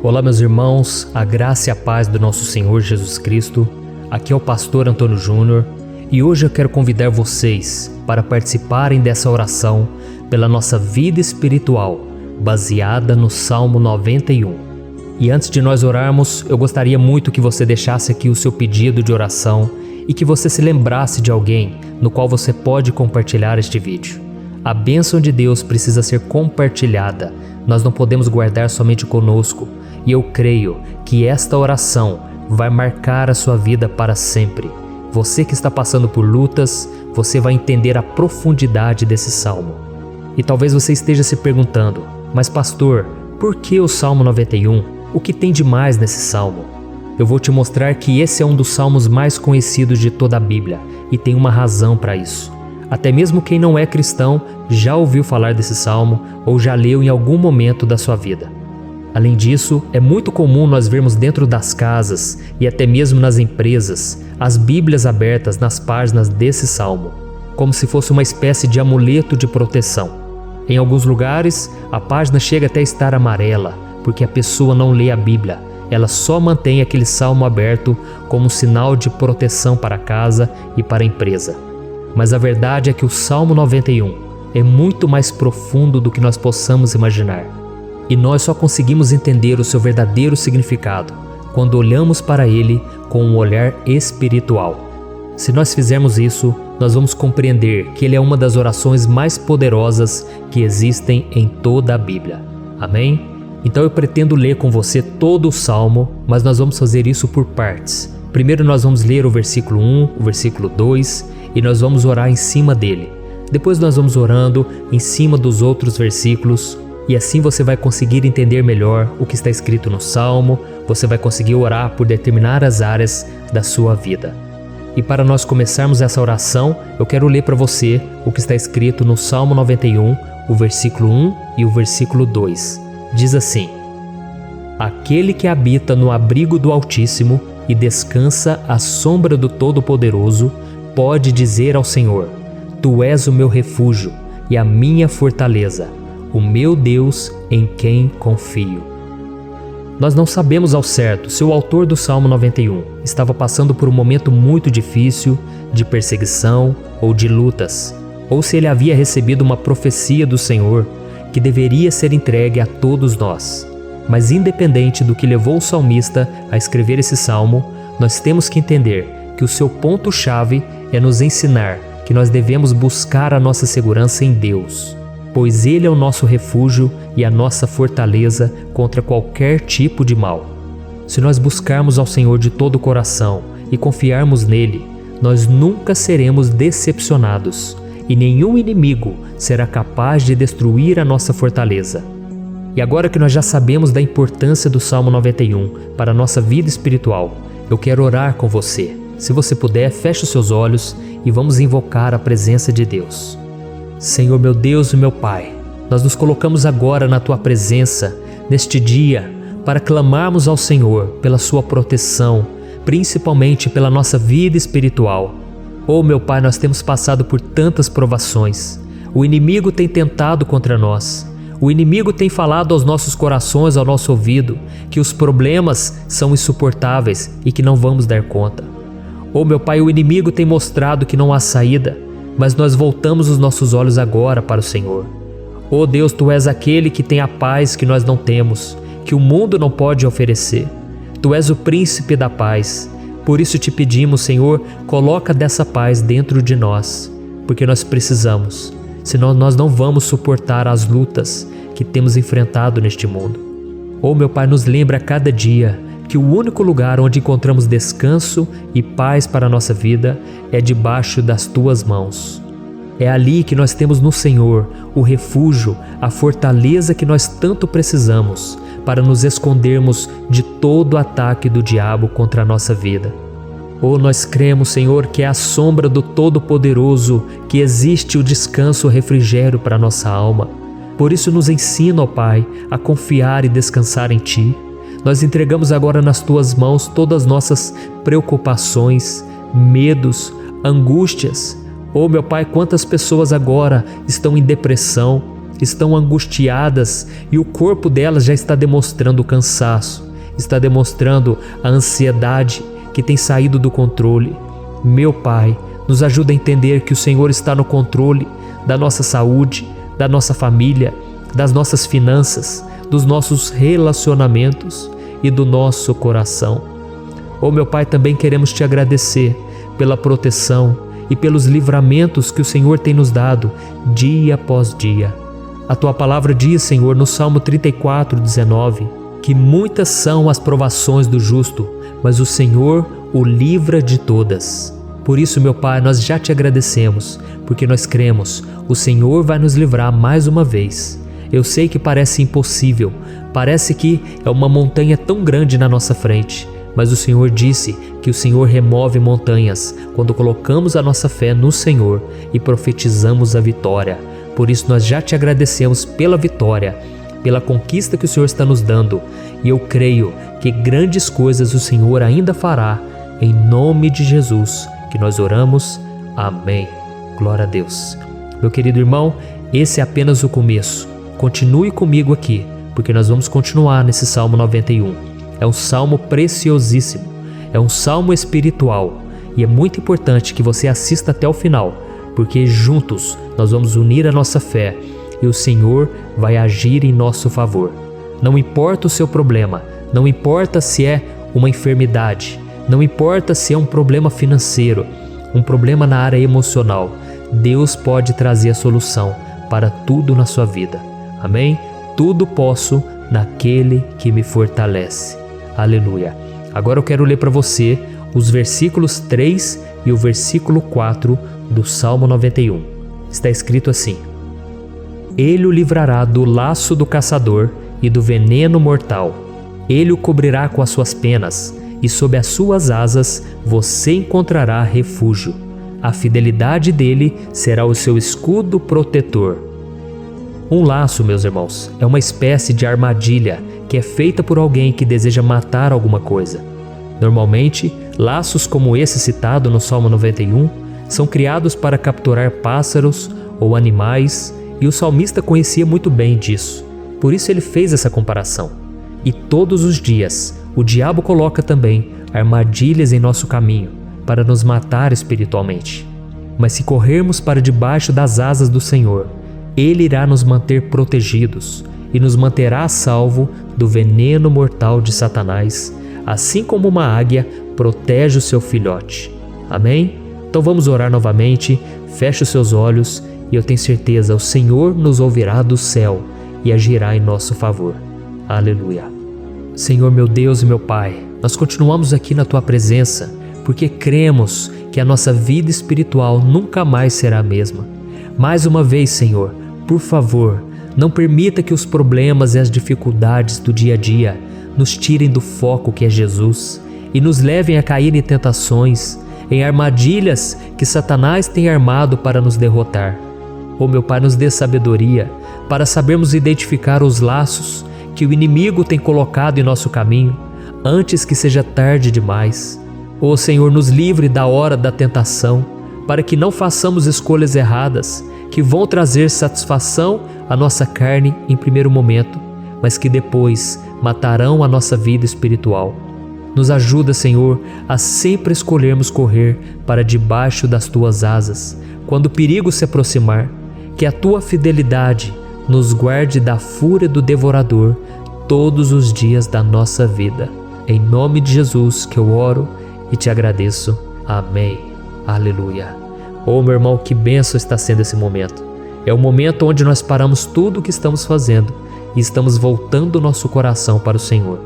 Olá, meus irmãos, a graça e a paz do nosso Senhor Jesus Cristo. Aqui é o pastor Antônio Júnior e hoje eu quero convidar vocês para participarem dessa oração pela nossa vida espiritual, baseada no Salmo 91. E antes de nós orarmos, eu gostaria muito que você deixasse aqui o seu pedido de oração e que você se lembrasse de alguém no qual você pode compartilhar este vídeo. A bênção de Deus precisa ser compartilhada, nós não podemos guardar somente conosco. E eu creio que esta oração vai marcar a sua vida para sempre. Você que está passando por lutas, você vai entender a profundidade desse salmo. E talvez você esteja se perguntando, mas pastor, por que o Salmo 91? O que tem de mais nesse salmo? Eu vou te mostrar que esse é um dos salmos mais conhecidos de toda a Bíblia e tem uma razão para isso. Até mesmo quem não é cristão já ouviu falar desse salmo ou já leu em algum momento da sua vida. Além disso, é muito comum nós vermos dentro das casas e até mesmo nas empresas as Bíblias abertas nas páginas desse salmo, como se fosse uma espécie de amuleto de proteção. Em alguns lugares, a página chega até a estar amarela, porque a pessoa não lê a Bíblia, ela só mantém aquele salmo aberto como um sinal de proteção para a casa e para a empresa. Mas a verdade é que o Salmo 91 é muito mais profundo do que nós possamos imaginar. E nós só conseguimos entender o seu verdadeiro significado quando olhamos para ele com um olhar espiritual. Se nós fizermos isso, nós vamos compreender que ele é uma das orações mais poderosas que existem em toda a Bíblia. Amém? Então eu pretendo ler com você todo o Salmo, mas nós vamos fazer isso por partes. Primeiro nós vamos ler o versículo 1, o versículo 2 e nós vamos orar em cima dele. Depois nós vamos orando em cima dos outros versículos. E assim você vai conseguir entender melhor o que está escrito no Salmo, você vai conseguir orar por determinadas áreas da sua vida. E para nós começarmos essa oração, eu quero ler para você o que está escrito no Salmo 91, o versículo 1 e o versículo 2. Diz assim: Aquele que habita no abrigo do Altíssimo e descansa à sombra do Todo-Poderoso, pode dizer ao Senhor: Tu és o meu refúgio e a minha fortaleza, o meu Deus em quem confio. Nós não sabemos ao certo se o autor do Salmo 91 estava passando por um momento muito difícil de perseguição ou de lutas, ou se ele havia recebido uma profecia do Senhor que deveria ser entregue a todos nós. Mas independente do que levou o salmista a escrever esse salmo, nós temos que entender que o seu ponto-chave é nos ensinar que nós devemos buscar a nossa segurança em Deus, pois Ele é o nosso refúgio e a nossa fortaleza contra qualquer tipo de mal. Se nós buscarmos ao Senhor de todo o coração e confiarmos nele, nós nunca seremos decepcionados e nenhum inimigo será capaz de destruir a nossa fortaleza. E agora que nós já sabemos da importância do Salmo 91 para a nossa vida espiritual, eu quero orar com você. Se você puder, feche os seus olhos e vamos invocar a presença de Deus. Senhor meu Deus e meu Pai, nós nos colocamos agora na Tua presença, neste dia, para clamarmos ao Senhor pela Sua proteção, principalmente pela nossa vida espiritual. Oh meu Pai, nós temos passado por tantas provações. O inimigo tem tentado contra nós. O inimigo tem falado aos nossos corações, ao nosso ouvido, que os problemas são insuportáveis e que não vamos dar conta. Oh meu Pai, o inimigo tem mostrado que não há saída, mas nós voltamos os nossos olhos agora para o Senhor. Oh Deus, Tu és aquele que tem a paz que nós não temos, que o mundo não pode oferecer. Tu és o príncipe da paz. Por isso te pedimos, Senhor, coloca dessa paz dentro de nós, porque nós precisamos, senão nós não vamos suportar as lutas que temos enfrentado neste mundo. Oh meu Pai, nos lembra a cada dia que o único lugar onde encontramos descanso e paz para a nossa vida é debaixo das Tuas mãos. É ali que nós temos no Senhor o refúgio, a fortaleza que nós tanto precisamos para nos escondermos de todo ataque do diabo contra a nossa vida. Oh, nós cremos, Senhor, que é à sombra do Todo-Poderoso que existe o descanso, o refrigério para a nossa alma. Por isso nos ensina, ó Pai, a confiar e descansar em Ti. Nós entregamos agora nas Tuas mãos todas as nossas preocupações, medos, angústias. Oh meu Pai, quantas pessoas agora estão em depressão, estão angustiadas e o corpo delas já está demonstrando o cansaço, está demonstrando a ansiedade que tem saído do controle. Meu Pai, nos ajuda a entender que o Senhor está no controle da nossa saúde, da nossa família, das nossas finanças, dos nossos relacionamentos e do nosso coração. Oh, meu Pai, também queremos te agradecer pela proteção e pelos livramentos que o Senhor tem nos dado dia após dia. A tua palavra diz, Senhor, no Salmo 34:19, que muitas são as provações do justo, mas o Senhor o livra de todas. Por isso, meu Pai, nós já te agradecemos, porque nós cremos, o Senhor vai nos livrar mais uma vez. Eu sei que parece impossível, parece que é uma montanha tão grande na nossa frente, mas o Senhor disse que o Senhor remove montanhas quando colocamos a nossa fé no Senhor e profetizamos a vitória. Por isso nós já te agradecemos pela vitória, pela conquista que o Senhor está nos dando, e eu creio que grandes coisas o Senhor ainda fará. Em nome de Jesus que nós oramos. Amém. Glória a Deus. Meu querido irmão, esse é apenas o começo. Continue comigo aqui, porque nós vamos continuar nesse Salmo 91. É um salmo preciosíssimo, é um salmo espiritual, e é muito importante que você assista até o final, porque juntos nós vamos unir a nossa fé e o Senhor vai agir em nosso favor. Não importa o seu problema, não importa se é uma enfermidade, não importa se é um problema financeiro, um problema na área emocional, Deus pode trazer a solução para tudo na sua vida. Amém? Tudo posso naquele que me fortalece. Aleluia. Agora eu quero ler para você os versículos 3 e o versículo 4 do Salmo 91. Está escrito assim: Ele o livrará do laço do caçador e do veneno mortal. Ele o cobrirá com as suas penas, e sob as suas asas você encontrará refúgio. A fidelidade dele será o seu escudo protetor. Um laço, meus irmãos, é uma espécie de armadilha que é feita por alguém que deseja matar alguma coisa. Normalmente, laços como esse citado no Salmo 91 são criados para capturar pássaros ou animais, e o salmista conhecia muito bem disso. Por isso ele fez essa comparação. E todos os dias, o diabo coloca também armadilhas em nosso caminho para nos matar espiritualmente. Mas se corrermos para debaixo das asas do Senhor, Ele irá nos manter protegidos e nos manterá a salvo do veneno mortal de Satanás, assim como uma águia protege o seu filhote. Amém? Então vamos orar novamente, feche os seus olhos e eu tenho certeza, o Senhor nos ouvirá do céu e agirá em nosso favor. Aleluia. Senhor, meu Deus e meu Pai, nós continuamos aqui na Tua presença porque cremos que a nossa vida espiritual nunca mais será a mesma. Mais uma vez, Senhor, por favor, não permita que os problemas e as dificuldades do dia a dia nos tirem do foco que é Jesus e nos levem a cair em tentações, em armadilhas que Satanás tem armado para nos derrotar. Oh, meu Pai, nos dê sabedoria para sabermos identificar os laços que o inimigo tem colocado em nosso caminho antes que seja tarde demais. Oh, Senhor, nos livre da hora da tentação, para que não façamos escolhas erradas que vão trazer satisfação à nossa carne em primeiro momento, mas que depois matarão a nossa vida espiritual. Nos ajuda, Senhor, a sempre escolhermos correr para debaixo das Tuas asas, quando o perigo se aproximar, que a Tua fidelidade nos guarde da fúria do devorador todos os dias da nossa vida. Em nome de Jesus que eu oro e te agradeço. Amém. Aleluia. Oh, meu irmão, que bênção está sendo esse momento. É o momento onde nós paramos tudo o que estamos fazendo e estamos voltando o nosso coração para o Senhor.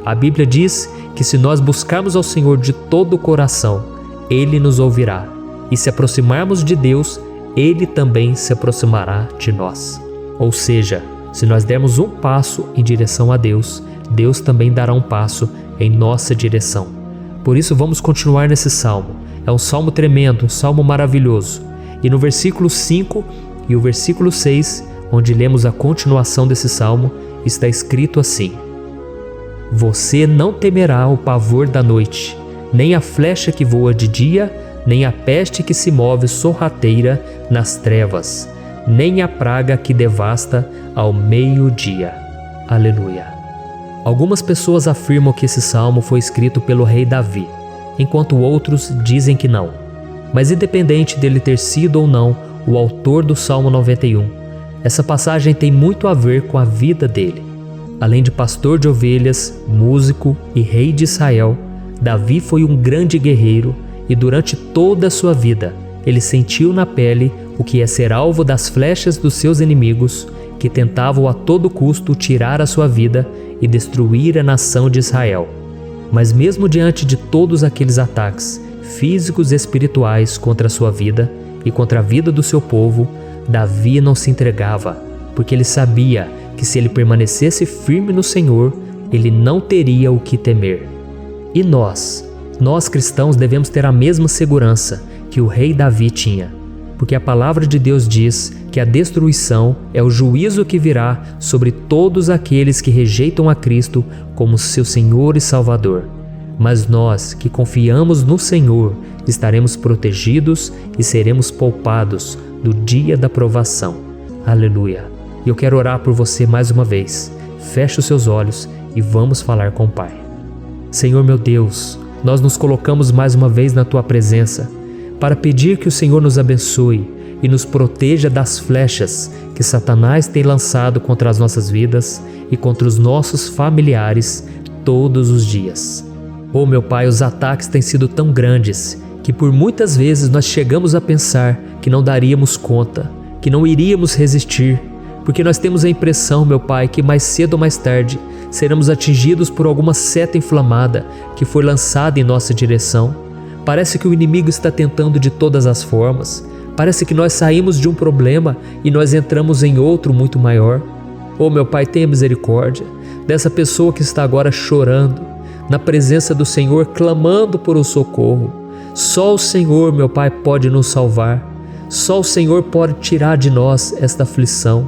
A Bíblia diz que se nós buscarmos ao Senhor de todo o coração, Ele nos ouvirá. E se aproximarmos de Deus, Ele também se aproximará de nós. Ou seja, se nós dermos um passo em direção a Deus, Deus também dará um passo em nossa direção. Por isso vamos continuar nesse salmo. É um salmo tremendo, um salmo maravilhoso. E no versículo 5 e o versículo 6, onde lemos a continuação desse salmo, está escrito assim: Você não temerá o pavor da noite, nem a flecha que voa de dia, nem a peste que se move sorrateira nas trevas. nem a praga que devasta ao meio-dia. Aleluia. Algumas pessoas afirmam que esse salmo foi escrito pelo rei Davi, enquanto outros dizem que não. Mas independente dele ter sido ou não o autor do Salmo 91, essa passagem tem muito a ver com a vida dele. Além de pastor de ovelhas, músico e rei de Israel, Davi foi um grande guerreiro e durante toda a sua vida ele sentiu na pele o que é ser alvo das flechas dos seus inimigos que tentavam a todo custo tirar a sua vida e destruir a nação de Israel. Mas mesmo diante de todos aqueles ataques físicos e espirituais contra a sua vida e contra a vida do seu povo, Davi não se entregava, porque ele sabia que se ele permanecesse firme no Senhor, ele não teria o que temer. E nós cristãos devemos ter a mesma segurança que o rei Davi tinha, porque a palavra de Deus diz que a destruição é o juízo que virá sobre todos aqueles que rejeitam a Cristo como seu Senhor e Salvador. Mas nós que confiamos no Senhor estaremos protegidos e seremos poupados do dia da provação. Aleluia! E eu quero orar por você mais uma vez. Feche os seus olhos e vamos falar com o Pai. Senhor meu Deus, nós nos colocamos mais uma vez na Tua presença para pedir que o Senhor nos abençoe e nos proteja das flechas que Satanás tem lançado contra as nossas vidas e contra os nossos familiares todos os dias. Oh meu Pai, os ataques têm sido tão grandes que por muitas vezes nós chegamos a pensar que não daríamos conta, que não iríamos resistir, porque nós temos a impressão, meu Pai, que mais cedo ou mais tarde seremos atingidos por alguma seta inflamada que foi lançada em nossa direção. Parece que o inimigo está tentando de todas as formas. Parece que nós saímos de um problema e nós entramos em outro muito maior. Oh meu Pai, tenha misericórdia dessa pessoa que está agora chorando, na presença do Senhor, clamando por um socorro. Só o Senhor, meu Pai, pode nos salvar. Só o Senhor pode tirar de nós esta aflição.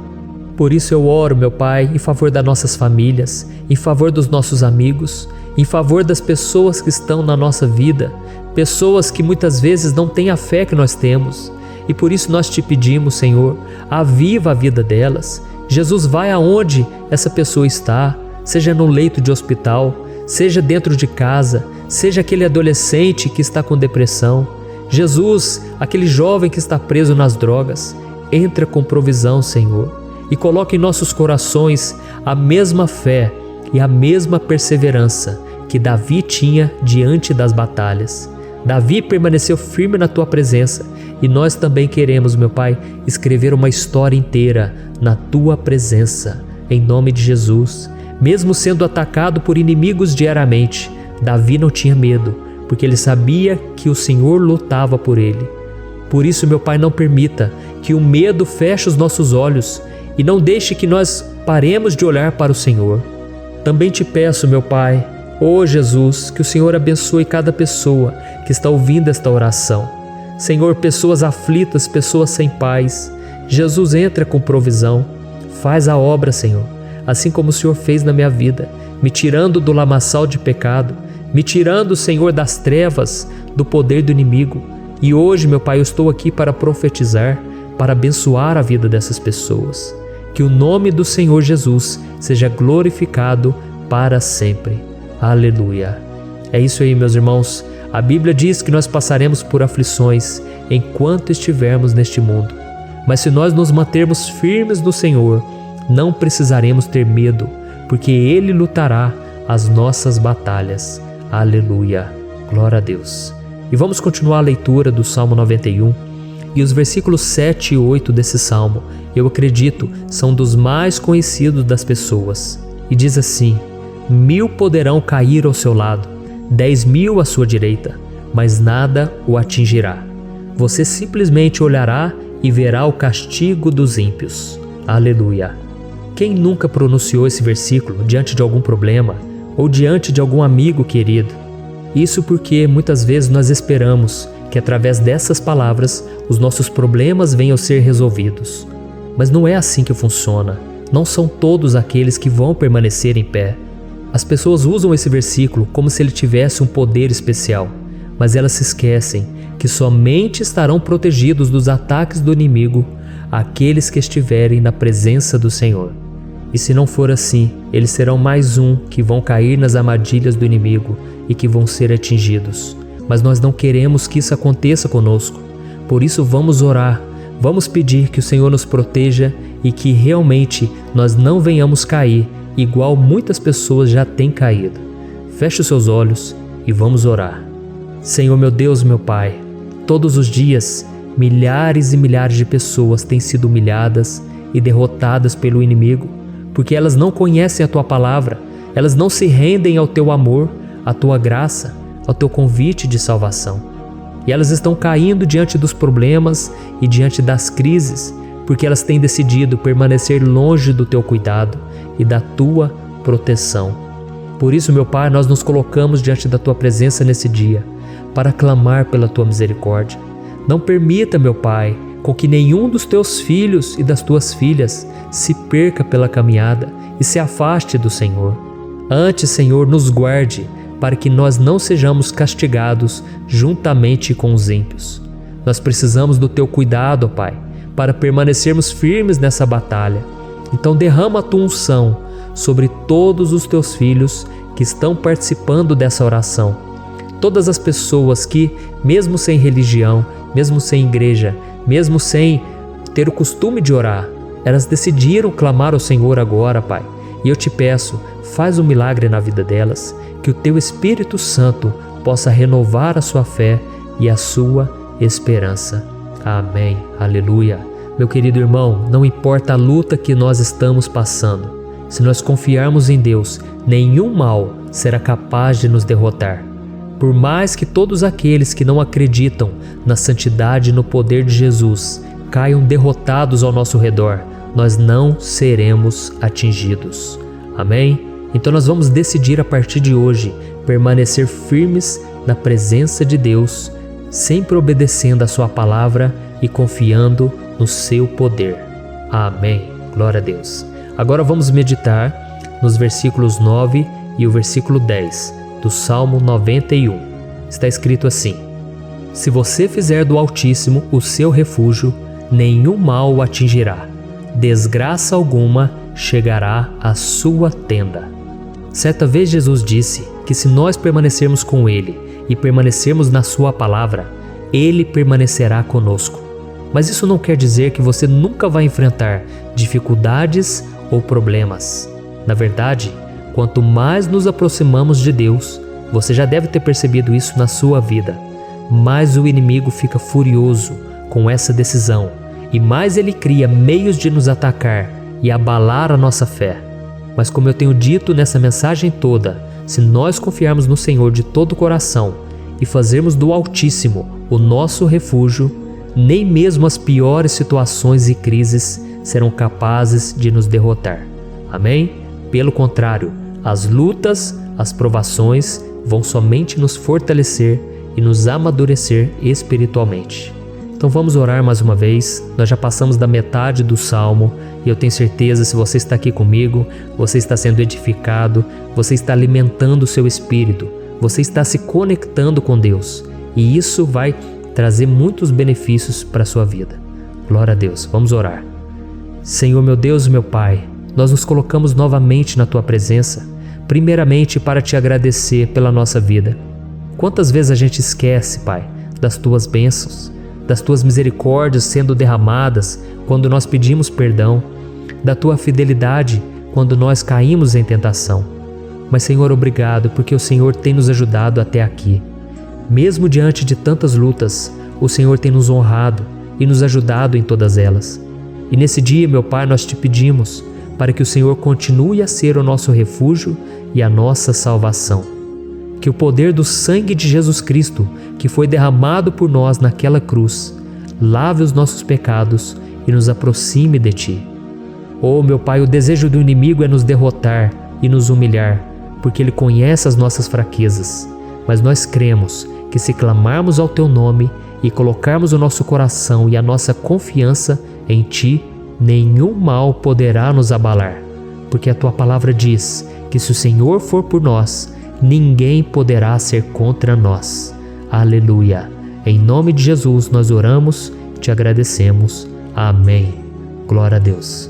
Por isso eu oro, meu Pai, em favor das nossas famílias, em favor dos nossos amigos, em favor das pessoas que estão na nossa vida, pessoas que muitas vezes não têm a fé que nós temos. E por isso nós te pedimos, Senhor, aviva a vida delas. Jesus, vai aonde essa pessoa está, seja no leito de hospital, seja dentro de casa, seja aquele adolescente que está com depressão. Jesus, aquele jovem que está preso nas drogas, entra com provisão, Senhor, e coloca em nossos corações a mesma fé e a mesma perseverança que Davi tinha diante das batalhas. Davi permaneceu firme na Tua presença e nós também queremos, meu Pai, escrever uma história inteira na Tua presença, em nome de Jesus. Mesmo sendo atacado por inimigos diariamente, Davi não tinha medo, porque ele sabia que o Senhor lutava por ele. Por isso, meu Pai, não permita que o medo feche os nossos olhos e não deixe que nós paremos de olhar para o Senhor. Também te peço, meu Pai, ó Jesus, que o Senhor abençoe cada pessoa que está ouvindo esta oração. Senhor, pessoas aflitas, pessoas sem paz. Jesus, entra com provisão. Faz a obra, Senhor, assim como o Senhor fez na minha vida, me tirando do lamaçal de pecado, me tirando, Senhor, das trevas, do poder do inimigo. E hoje, meu Pai, eu estou aqui para profetizar, para abençoar a vida dessas pessoas. Que o nome do Senhor Jesus seja glorificado para sempre. Aleluia. É isso aí, meus irmãos. A Bíblia diz que nós passaremos por aflições enquanto estivermos neste mundo. Mas se nós nos mantermos firmes no Senhor, não precisaremos ter medo, porque Ele lutará as nossas batalhas. Aleluia. Glória a Deus. E vamos continuar a leitura do Salmo 91. E os versículos 7 e 8 desse salmo, eu acredito, são dos mais conhecidos das pessoas. E diz assim: 1000 poderão cair ao seu lado, 10.000 à sua direita, mas nada o atingirá. Você simplesmente olhará e verá o castigo dos ímpios. Aleluia. Quem nunca pronunciou esse versículo diante de algum problema ou diante de algum amigo querido? Isso porque muitas vezes nós esperamos que através dessas palavras os nossos problemas venham a ser resolvidos. Mas não é assim que funciona. Não são todos aqueles que vão permanecer em pé. As pessoas usam esse versículo como se ele tivesse um poder especial, mas elas se esquecem que somente estarão protegidos dos ataques do inimigo aqueles que estiverem na presença do Senhor. E se não for assim, eles serão mais um que vão cair nas armadilhas do inimigo e que vão ser atingidos. Mas nós não queremos que isso aconteça conosco. Por isso vamos orar, vamos pedir que o Senhor nos proteja e que realmente nós não venhamos cair, igual muitas pessoas já têm caído. Feche os seus olhos e vamos orar. Senhor meu Deus, meu Pai, todos os dias, milhares e milhares de pessoas têm sido humilhadas e derrotadas pelo inimigo, porque elas não conhecem a Tua palavra, elas não se rendem ao Teu amor, à Tua graça, ao Teu convite de salvação. E elas estão caindo diante dos problemas e diante das crises, porque elas têm decidido permanecer longe do Teu cuidado e da Tua proteção. Por isso, meu Pai, nós nos colocamos diante da Tua presença nesse dia, para clamar pela Tua misericórdia. Não permita, meu Pai, com que nenhum dos Teus filhos e das Tuas filhas se perca pela caminhada e se afaste do Senhor. Antes, Senhor, nos guarde, para que nós não sejamos castigados juntamente com os ímpios. Nós precisamos do Teu cuidado, ó Pai, para permanecermos firmes nessa batalha. Então derrama a Tua unção sobre todos os Teus filhos que estão participando dessa oração. Todas as pessoas que, mesmo sem religião, mesmo sem igreja, mesmo sem ter o costume de orar, elas decidiram clamar ao Senhor agora, Pai. E eu te peço, faz um milagre na vida delas, que o Teu Espírito Santo possa renovar a sua fé e a sua esperança. Amém. Aleluia. Meu querido irmão, não importa a luta que nós estamos passando, se nós confiarmos em Deus, nenhum mal será capaz de nos derrotar. Por mais que todos aqueles que não acreditam na santidade e no poder de Jesus caiam derrotados ao nosso redor, nós não seremos atingidos. Amém? Então nós vamos decidir a partir de hoje permanecer firmes na presença de Deus, sempre obedecendo a Sua palavra e confiando no Seu poder. Amém. Glória a Deus. Agora vamos meditar nos versículos 9 e o versículo 10 do Salmo 91. Está escrito assim: Se você fizer do Altíssimo o seu refúgio, nenhum mal o atingirá, desgraça alguma chegará à sua tenda. Certa vez Jesus disse que se nós permanecermos com Ele e permanecermos na Sua palavra, Ele permanecerá conosco. Mas isso não quer dizer que você nunca vai enfrentar dificuldades ou problemas. Na verdade, quanto mais nos aproximamos de Deus, você já deve ter percebido isso na sua vida, mais o inimigo fica furioso com essa decisão e mais ele cria meios de nos atacar e abalar a nossa fé. Mas como eu tenho dito nessa mensagem toda, se nós confiarmos no Senhor de todo o coração e fazermos do Altíssimo o nosso refúgio, nem mesmo as piores situações e crises serão capazes de nos derrotar. Amém? Pelo contrário, as lutas, as provações vão somente nos fortalecer e nos amadurecer espiritualmente. Então vamos orar mais uma vez. Nós já passamos da metade do Salmo e eu tenho certeza, se você está aqui comigo, você está sendo edificado, você está alimentando o seu espírito, você está se conectando com Deus e isso vai trazer muitos benefícios para a sua vida. Glória a Deus. Vamos orar. Senhor meu Deus e meu Pai, nós nos colocamos novamente na Tua presença, primeiramente para Te agradecer pela nossa vida. Quantas vezes a gente esquece, Pai, das Tuas bênçãos, das Tuas misericórdias sendo derramadas quando nós pedimos perdão, da Tua fidelidade quando nós caímos em tentação. Mas, Senhor, obrigado, porque o Senhor tem nos ajudado até aqui. Mesmo diante de tantas lutas, o Senhor tem nos honrado e nos ajudado em todas elas. E nesse dia, meu Pai, nós Te pedimos para que o Senhor continue a ser o nosso refúgio e a nossa salvação. Que o poder do sangue de Jesus Cristo, que foi derramado por nós naquela cruz, lave os nossos pecados e nos aproxime de Ti. Oh, meu Pai, o desejo do inimigo é nos derrotar e nos humilhar, porque ele conhece as nossas fraquezas. Mas nós cremos que se clamarmos ao Teu nome e colocarmos o nosso coração e a nossa confiança em Ti, nenhum mal poderá nos abalar, porque a Tua palavra diz que se o Senhor for por nós, ninguém poderá ser contra nós. Aleluia! Em nome de Jesus nós oramos e Te agradecemos. Amém. Glória a Deus.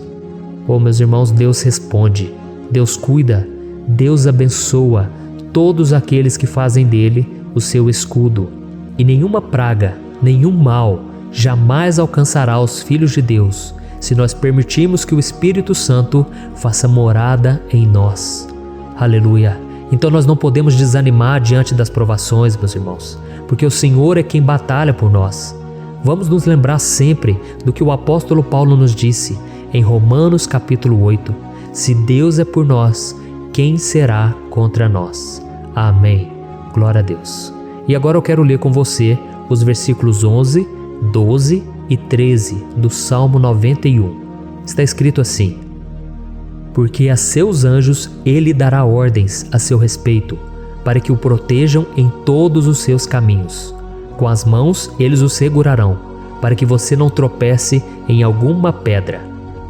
Oh, meus irmãos, Deus responde, Deus cuida, Deus abençoa todos aqueles que fazem dele o seu escudo. E nenhuma praga, nenhum mal jamais alcançará os filhos de Deus, se nós permitirmos que o Espírito Santo faça morada em nós. Aleluia! Então nós não podemos desanimar diante das provações, meus irmãos, porque o Senhor é quem batalha por nós. Vamos nos lembrar sempre do que o apóstolo Paulo nos disse em Romanos capítulo 8. Se Deus é por nós, quem será contra nós? Amém. Glória a Deus. E agora eu quero ler com você os versículos 11, 12 e 13 do Salmo 91. Está escrito assim: porque a seus anjos ele dará ordens a seu respeito, para que o protejam em todos os seus caminhos. Com as mãos eles o segurarão, para que você não tropece em alguma pedra.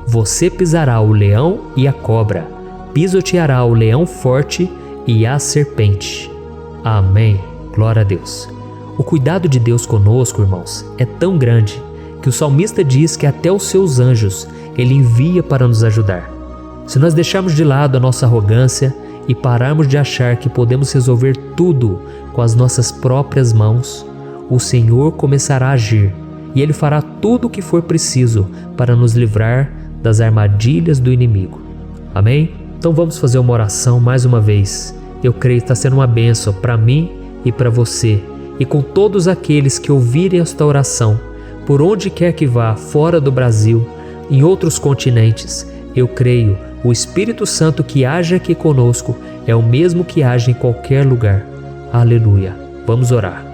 Você pisará o leão e a cobra, pisoteará o leão forte e a serpente. Amém. Glória a Deus. O cuidado de Deus conosco, irmãos, é tão grande que o salmista diz que até os seus anjos ele envia para nos ajudar. Se nós deixarmos de lado a nossa arrogância e pararmos de achar que podemos resolver tudo com as nossas próprias mãos, o Senhor começará a agir e Ele fará tudo o que for preciso para nos livrar das armadilhas do inimigo. Amém? Então vamos fazer uma oração mais uma vez. Eu creio que está sendo uma bênção para mim e para você, e com todos aqueles que ouvirem esta oração, por onde quer que vá, fora do Brasil, em outros continentes. Eu creio, o Espírito Santo que age aqui conosco é o mesmo que age em qualquer lugar. Aleluia. Vamos orar.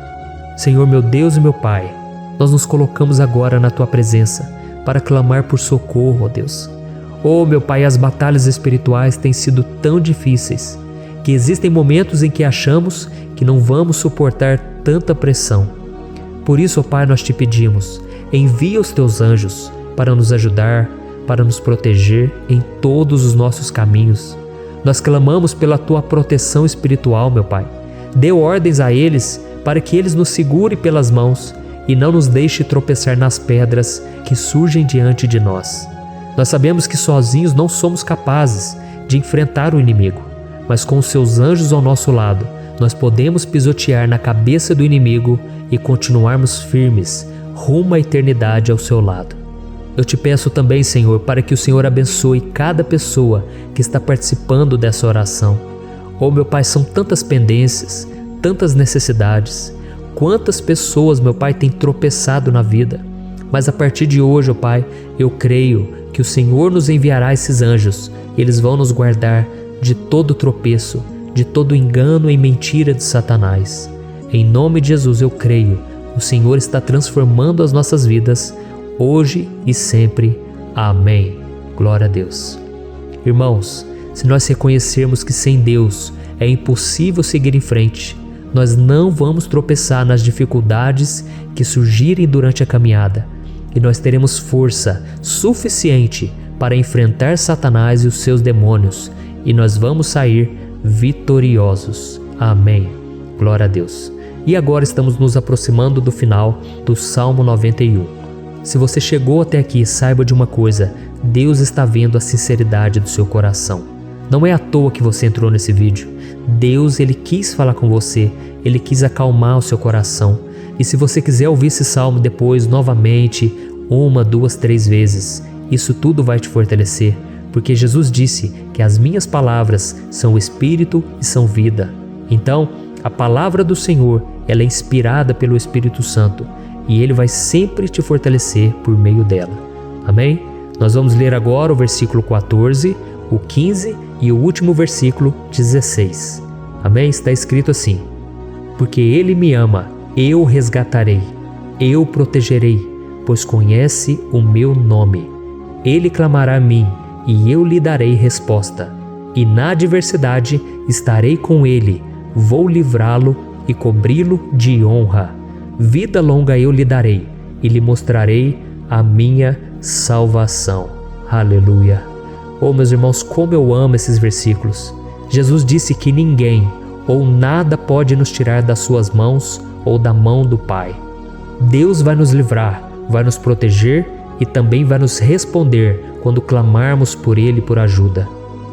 Senhor, meu Deus e meu Pai, nós nos colocamos agora na Tua presença para clamar por socorro, ó Deus. Oh, meu Pai, as batalhas espirituais têm sido tão difíceis que existem momentos em que achamos que não vamos suportar tanta pressão. Por isso, ó Pai, nós te pedimos, envia os Teus anjos para nos ajudar, para nos proteger em todos os nossos caminhos. Nós clamamos pela Tua proteção espiritual, meu Pai. Dê ordens a eles para que eles nos segurem pelas mãos e não nos deixe tropeçar nas pedras que surgem diante de nós. Nós sabemos que sozinhos não somos capazes de enfrentar o inimigo, mas com os Seus anjos ao nosso lado, nós podemos pisotear na cabeça do inimigo e continuarmos firmes rumo à eternidade ao Seu lado. Eu te peço também, Senhor, para que o Senhor abençoe cada pessoa que está participando dessa oração. Oh, meu Pai, são tantas pendências, tantas necessidades. Quantas pessoas, meu Pai, têm tropeçado na vida. Mas a partir de hoje, oh Pai, eu creio que o Senhor nos enviará esses anjos. Eles vão nos guardar de todo tropeço, de todo engano e mentira de Satanás. Em nome de Jesus eu creio, o Senhor está transformando as nossas vidas, hoje e sempre. Amém. Glória a Deus. Irmãos, se nós reconhecermos que sem Deus é impossível seguir em frente, nós não vamos tropeçar nas dificuldades que surgirem durante a caminhada, e nós teremos força suficiente para enfrentar Satanás e os seus demônios, e nós vamos sair vitoriosos. Amém. Glória a Deus. E agora estamos nos aproximando do final do Salmo 91. Se você chegou até aqui, saiba de uma coisa: Deus está vendo a sinceridade do seu coração. Não é à toa que você entrou nesse vídeo. Deus, Ele quis falar com você, Ele quis acalmar o seu coração. E se você quiser ouvir esse salmo depois, novamente, 1, 2, 3 vezes, isso tudo vai te fortalecer, porque Jesus disse que as minhas palavras são espírito e são vida. Então, a palavra do Senhor, ela é inspirada pelo Espírito Santo, e Ele vai sempre te fortalecer por meio dela. Amém? Nós vamos ler agora o versículo 14, o 15 e o último versículo 16. Amém? Está escrito assim: porque Ele me ama, eu o resgatarei, eu o protegerei, pois conhece o meu nome. Ele clamará a mim, e eu lhe darei resposta. E na adversidade estarei com ele, vou livrá-lo e cobri-lo de honra. Vida longa eu lhe darei, e lhe mostrarei a minha salvação. Aleluia. Oh, meus irmãos, como eu amo esses versículos. Jesus disse que ninguém ou nada pode nos tirar das suas mãos ou da mão do Pai. Deus vai nos livrar, vai nos proteger e também vai nos responder quando clamarmos por Ele por ajuda.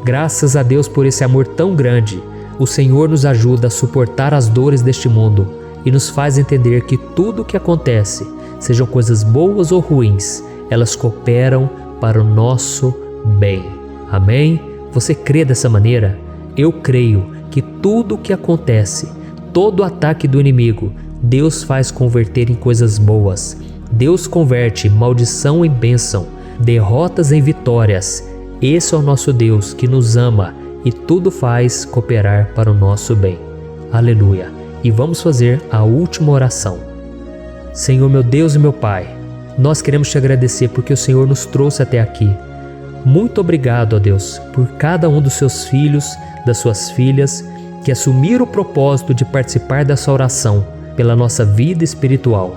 Graças a Deus por esse amor tão grande, o Senhor nos ajuda a suportar as dores deste mundo e nos faz entender que tudo o que acontece, sejam coisas boas ou ruins, elas cooperam para o nosso bem. Amém? Você crê dessa maneira? Eu creio que tudo o que acontece, todo ataque do inimigo, Deus faz converter em coisas boas. Deus converte maldição em bênção, derrotas em vitórias. Esse é o nosso Deus que nos ama e tudo faz cooperar para o nosso bem. Aleluia! E vamos fazer a última oração. Senhor meu Deus e meu Pai, nós queremos te agradecer porque o Senhor nos trouxe até aqui. Muito obrigado, ó Deus, por cada um dos seus filhos, das suas filhas, que assumiram o propósito de participar dessa oração pela nossa vida espiritual.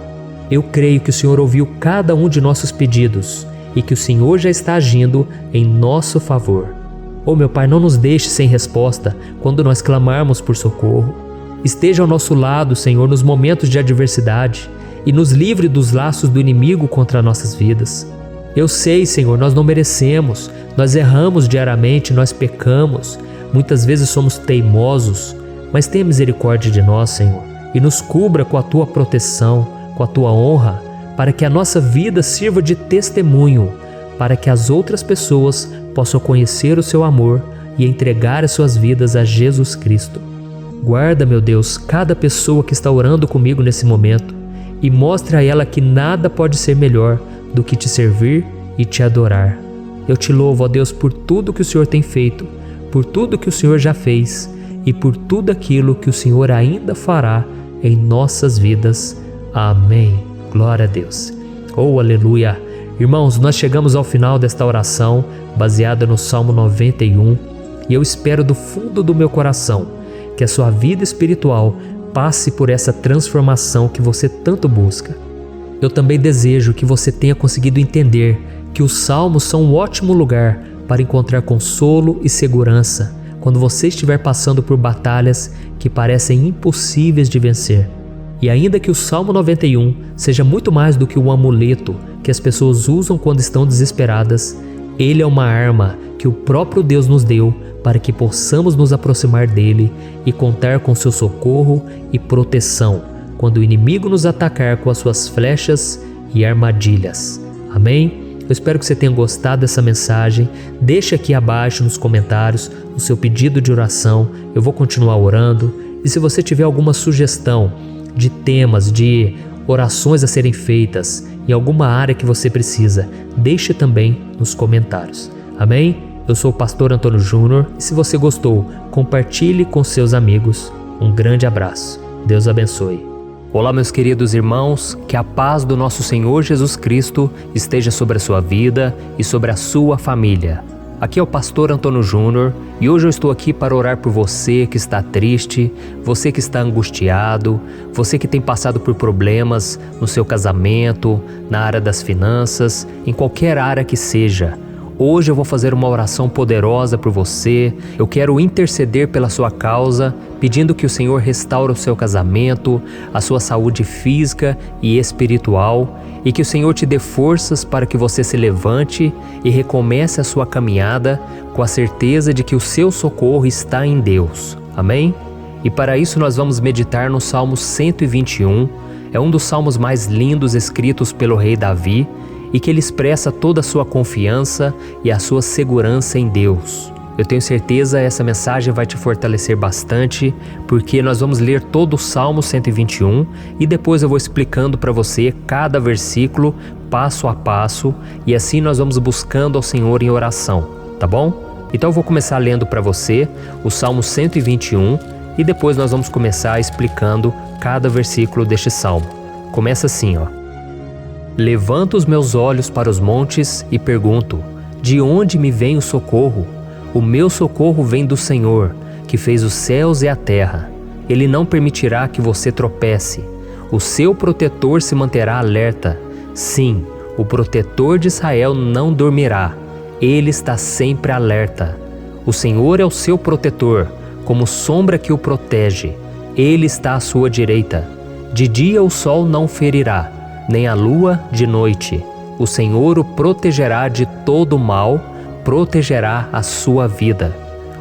Eu creio que o Senhor ouviu cada um de nossos pedidos e que o Senhor já está agindo em nosso favor. Oh meu Pai, não nos deixe sem resposta quando nós clamarmos por socorro. Esteja ao nosso lado, Senhor, nos momentos de adversidade e nos livre dos laços do inimigo contra nossas vidas. Eu sei, Senhor, nós não merecemos, nós erramos diariamente, nós pecamos, muitas vezes somos teimosos, mas tenha misericórdia de nós, Senhor, e nos cubra com a Tua proteção, com a Tua honra, para que a nossa vida sirva de testemunho, para que as outras pessoas possam conhecer o Seu amor e entregar as suas vidas a Jesus Cristo. Guarda, meu Deus, cada pessoa que está orando comigo nesse momento e mostre a ela que nada pode ser melhor do que te servir e te adorar. Eu te louvo, ó Deus, por tudo que o Senhor tem feito, por tudo que o Senhor já fez e por tudo aquilo que o Senhor ainda fará em nossas vidas. Amém. Glória a Deus. Oh, aleluia. Irmãos, nós chegamos ao final desta oração baseada no Salmo 91 e eu espero do fundo do meu coração que a sua vida espiritual passe por essa transformação que você tanto busca. Eu também desejo que você tenha conseguido entender que os salmos são um ótimo lugar para encontrar consolo e segurança quando você estiver passando por batalhas que parecem impossíveis de vencer. E ainda que o Salmo 91 seja muito mais do que um amuleto que as pessoas usam quando estão desesperadas, ele é uma arma que o próprio Deus nos deu para que possamos nos aproximar dele e contar com seu socorro e proteção quando o inimigo nos atacar com as suas flechas e armadilhas. Amém? Eu espero que você tenha gostado dessa mensagem. Deixe aqui abaixo nos comentários o seu pedido de oração. Eu vou continuar orando. E se você tiver alguma sugestão de temas, de orações a serem feitas em alguma área que você precisa, deixe também nos comentários. Amém? Eu sou o pastor Antônio Júnior e se você gostou, compartilhe com seus amigos. Um grande abraço. Deus abençoe. Olá, meus queridos irmãos, que a paz do nosso Senhor Jesus Cristo esteja sobre a sua vida e sobre a sua família. Aqui é o pastor Antônio Júnior e hoje eu estou aqui para orar por você que está triste, você que está angustiado, você que tem passado por problemas no seu casamento, na área das finanças, em qualquer área que seja. Hoje eu vou fazer uma oração poderosa por você. Eu quero interceder pela sua causa, pedindo que o Senhor restaure o seu casamento, a sua saúde física e espiritual, e que o Senhor te dê forças para que você se levante e recomece a sua caminhada com a certeza de que o seu socorro está em Deus. Amém? E para isso nós vamos meditar no Salmo 121. É um dos salmos mais lindos escritos pelo rei Davi, e que ele expressa toda a sua confiança e a sua segurança em Deus. Eu tenho certeza essa mensagem vai te fortalecer bastante, porque nós vamos ler todo o Salmo 121 e depois eu vou explicando para você cada versículo, passo a passo, e assim nós vamos buscando ao Senhor em oração, tá bom? Então eu vou começar lendo para você o Salmo 121 e depois nós vamos começar explicando cada versículo deste salmo. Começa assim, ó. Levanto os meus olhos para os montes e pergunto: de onde me vem o socorro? O meu socorro vem do Senhor, que fez os céus e a terra. Ele não permitirá que você tropece. O seu protetor se manterá alerta. Sim, o protetor de Israel não dormirá. Ele está sempre alerta. O Senhor é o seu protetor, como sombra que o protege. Ele está à sua direita. De dia o sol não ferirá, nem a lua de noite. O Senhor o protegerá de todo mal, protegerá a sua vida.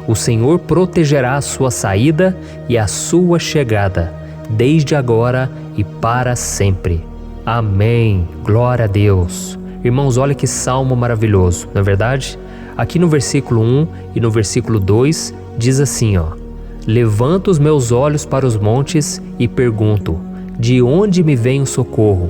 O Senhor protegerá a sua saída e a sua chegada, desde agora e para sempre. Amém. Glória a Deus. Irmãos, olha que salmo maravilhoso, não é verdade? Aqui no versículo 1 e no versículo 2 diz assim, ó: Levanto os meus olhos para os montes e pergunto: de onde me vem o socorro?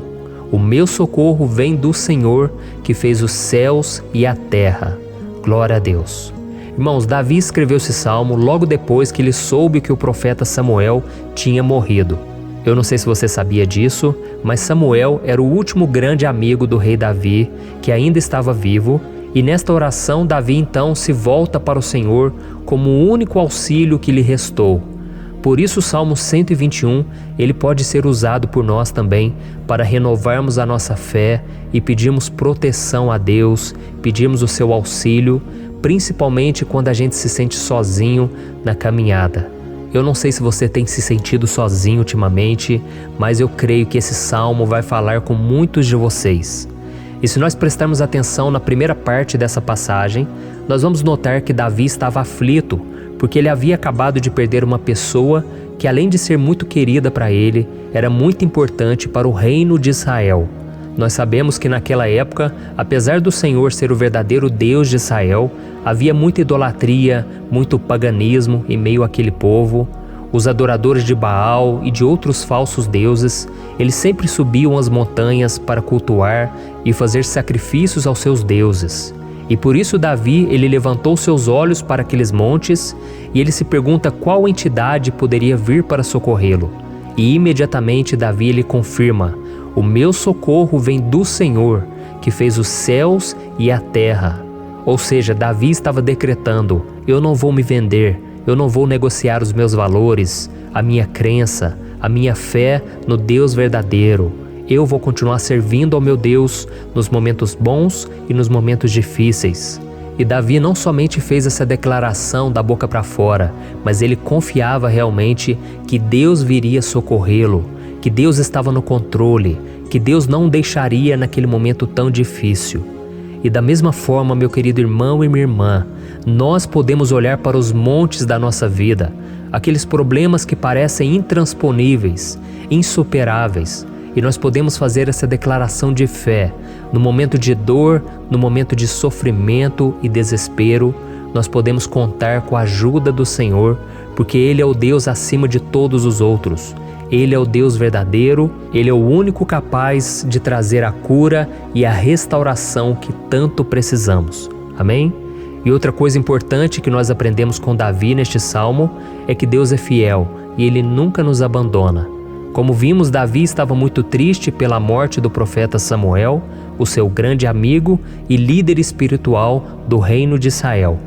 O meu socorro vem do Senhor, que fez os céus e a terra. Glória a Deus. Irmãos, Davi escreveu esse salmo logo depois que ele soube que o profeta Samuel tinha morrido. Eu não sei se você sabia disso, mas Samuel era o último grande amigo do rei Davi, que ainda estava vivo, e nesta oração Davi então se volta para o Senhor como o único auxílio que lhe restou. Por isso o Salmo 121, ele pode ser usado por nós também para renovarmos a nossa fé e pedirmos proteção a Deus, pedirmos o seu auxílio, principalmente quando a gente se sente sozinho na caminhada. Eu não sei se você tem se sentido sozinho ultimamente, mas eu creio que esse salmo vai falar com muitos de vocês. E se nós prestarmos atenção na primeira parte dessa passagem, nós vamos notar que Davi estava aflito, porque ele havia acabado de perder uma pessoa que, além de ser muito querida para ele, era muito importante para o reino de Israel. Nós sabemos que naquela época, apesar do Senhor ser o verdadeiro Deus de Israel, havia muita idolatria, muito paganismo em meio àquele povo. Os adoradores de Baal e de outros falsos deuses, eles sempre subiam as montanhas para cultuar e fazer sacrifícios aos seus deuses. E por isso Davi, ele levantou seus olhos para aqueles montes e ele se pergunta qual entidade poderia vir para socorrê-lo. E imediatamente Davi ele confirma: o meu socorro vem do Senhor, que fez os céus e a terra. Ou seja, Davi estava decretando: eu não vou me vender, eu não vou negociar os meus valores, a minha crença, a minha fé no Deus verdadeiro. Eu vou continuar servindo ao meu Deus nos momentos bons e nos momentos difíceis. E Davi não somente fez essa declaração da boca para fora, mas ele confiava realmente que Deus viria socorrê-lo, que Deus estava no controle, que Deus não o deixaria naquele momento tão difícil. E da mesma forma, meu querido irmão e minha irmã, nós podemos olhar para os montes da nossa vida, aqueles problemas que parecem intransponíveis, insuperáveis, e nós podemos fazer essa declaração de fé. No momento de dor, no momento de sofrimento e desespero, nós podemos contar com a ajuda do Senhor, porque Ele é o Deus acima de todos os outros. Ele é o Deus verdadeiro, Ele é o único capaz de trazer a cura e a restauração que tanto precisamos. Amém? E outra coisa importante que nós aprendemos com Davi neste salmo é que Deus é fiel e Ele nunca nos abandona. Como vimos, Davi estava muito triste pela morte do profeta Samuel, o seu grande amigo e líder espiritual do reino de Israel.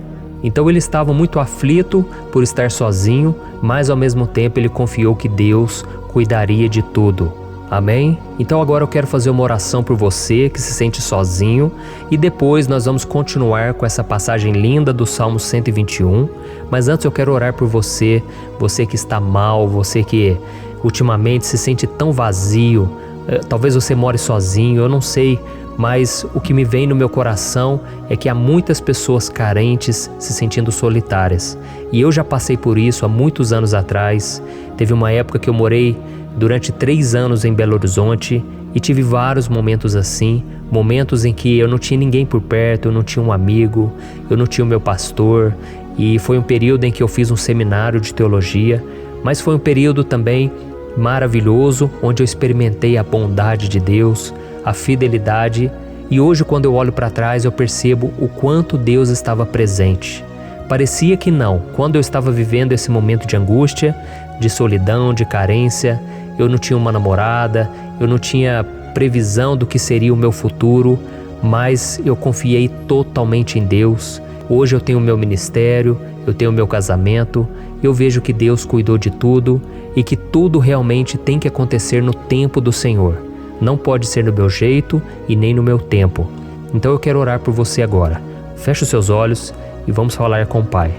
Então ele estava muito aflito por estar sozinho, mas ao mesmo tempo ele confiou que Deus cuidaria de tudo. Amém? Então agora eu quero fazer uma oração por você que se sente sozinho e depois nós vamos continuar com essa passagem linda do Salmo 121. Mas antes eu quero orar por você, você que está mal, você que ultimamente se sente tão vazio, talvez você more sozinho, eu não sei, mas o que me vem no meu coração é que há muitas pessoas carentes se sentindo solitárias. E eu já passei por isso há muitos anos atrás. Teve uma época que eu morei durante 3 anos em Belo Horizonte e tive vários momentos assim, momentos em que eu não tinha ninguém por perto, eu não tinha um amigo, eu não tinha o meu pastor, e foi um período em que eu fiz um seminário de teologia, mas foi um período também maravilhoso, onde eu experimentei a bondade de Deus, a fidelidade, e hoje quando eu olho para trás eu percebo o quanto Deus estava presente. Parecia que não, quando eu estava vivendo esse momento de angústia, de solidão, de carência, eu não tinha uma namorada, eu não tinha previsão do que seria o meu futuro, mas eu confiei totalmente em Deus. Hoje eu tenho o meu ministério, eu tenho o meu casamento, eu vejo que Deus cuidou de tudo e que tudo realmente tem que acontecer no tempo do Senhor. Não pode ser no meu jeito e nem no meu tempo. Então eu quero orar por você agora. Feche os seus olhos e vamos falar com o Pai.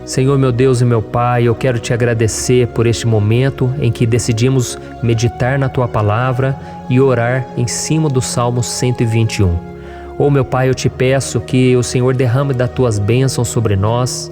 Senhor, meu Deus e meu Pai, eu quero te agradecer por este momento em que decidimos meditar na Tua Palavra e orar em cima do Salmo 121. Oh, meu Pai, eu te peço que o Senhor derrame das Tuas bênçãos sobre nós,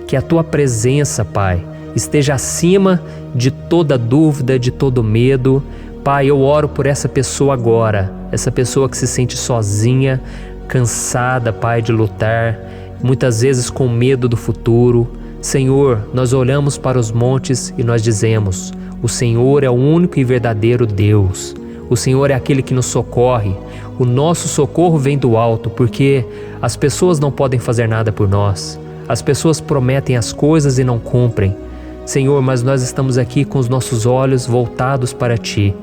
que a Tua presença, Pai, esteja acima de toda dúvida, de todo medo. Pai, eu oro por essa pessoa agora, essa pessoa que se sente sozinha, cansada, Pai, de lutar, muitas vezes com medo do futuro. Senhor, nós olhamos para os montes e nós dizemos: o Senhor é o único e verdadeiro Deus. O Senhor é aquele que nos socorre. O nosso socorro vem do alto, porque as pessoas não podem fazer nada por nós. As pessoas prometem as coisas e não cumprem. Senhor, mas nós estamos aqui com os nossos olhos voltados para Ti.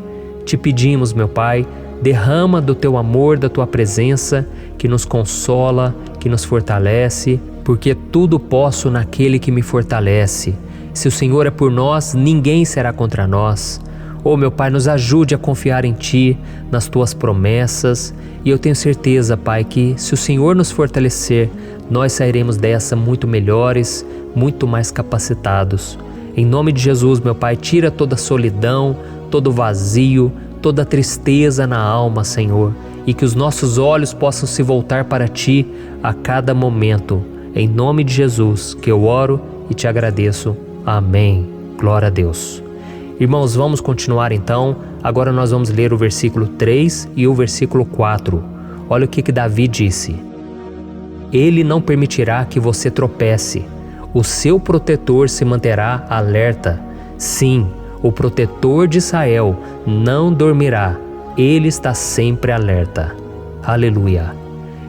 Te pedimos, meu Pai, derrama do Teu amor, da Tua presença, que nos consola, que nos fortalece, porque tudo posso naquele que me fortalece. Se o Senhor é por nós, ninguém será contra nós. Oh, meu Pai, nos ajude a confiar em Ti, nas Tuas promessas, e eu tenho certeza, Pai, que se o Senhor nos fortalecer, nós sairemos dessa muito melhores, muito mais capacitados. Em nome de Jesus, meu Pai, tira toda a solidão, todo o vazio, toda a tristeza na alma, Senhor, e que os nossos olhos possam se voltar para Ti a cada momento. Em nome de Jesus que eu oro e te agradeço. Amém. Glória a Deus. Irmãos, vamos continuar então. Agora nós vamos ler o versículo 3 e o versículo 4. Olha o que Davi disse. Ele não permitirá que você tropece. O seu protetor se manterá alerta. Sim, o protetor de Israel não dormirá. Ele está sempre alerta. Aleluia.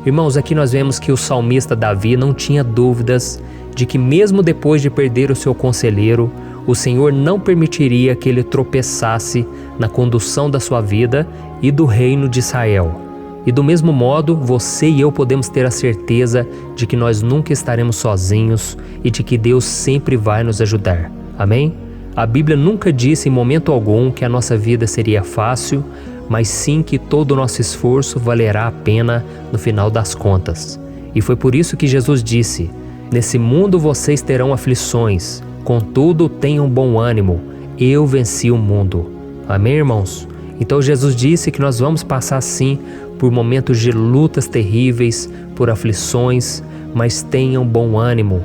Irmãos, aqui nós vemos que o salmista Davi não tinha dúvidas de que mesmo depois de perder o seu conselheiro, o Senhor não permitiria que ele tropeçasse na condução da sua vida e do reino de Israel. E do mesmo modo, você e eu podemos ter a certeza de que nós nunca estaremos sozinhos e de que Deus sempre vai nos ajudar. Amém? A Bíblia nunca disse em momento algum que a nossa vida seria fácil, mas sim que todo o nosso esforço valerá a pena no final das contas. E foi por isso que Jesus disse: nesse mundo vocês terão aflições, contudo tenham bom ânimo, eu venci o mundo. Amém, irmãos? Então Jesus disse que nós vamos passar sim por momentos de lutas terríveis, por aflições, mas tenham bom ânimo.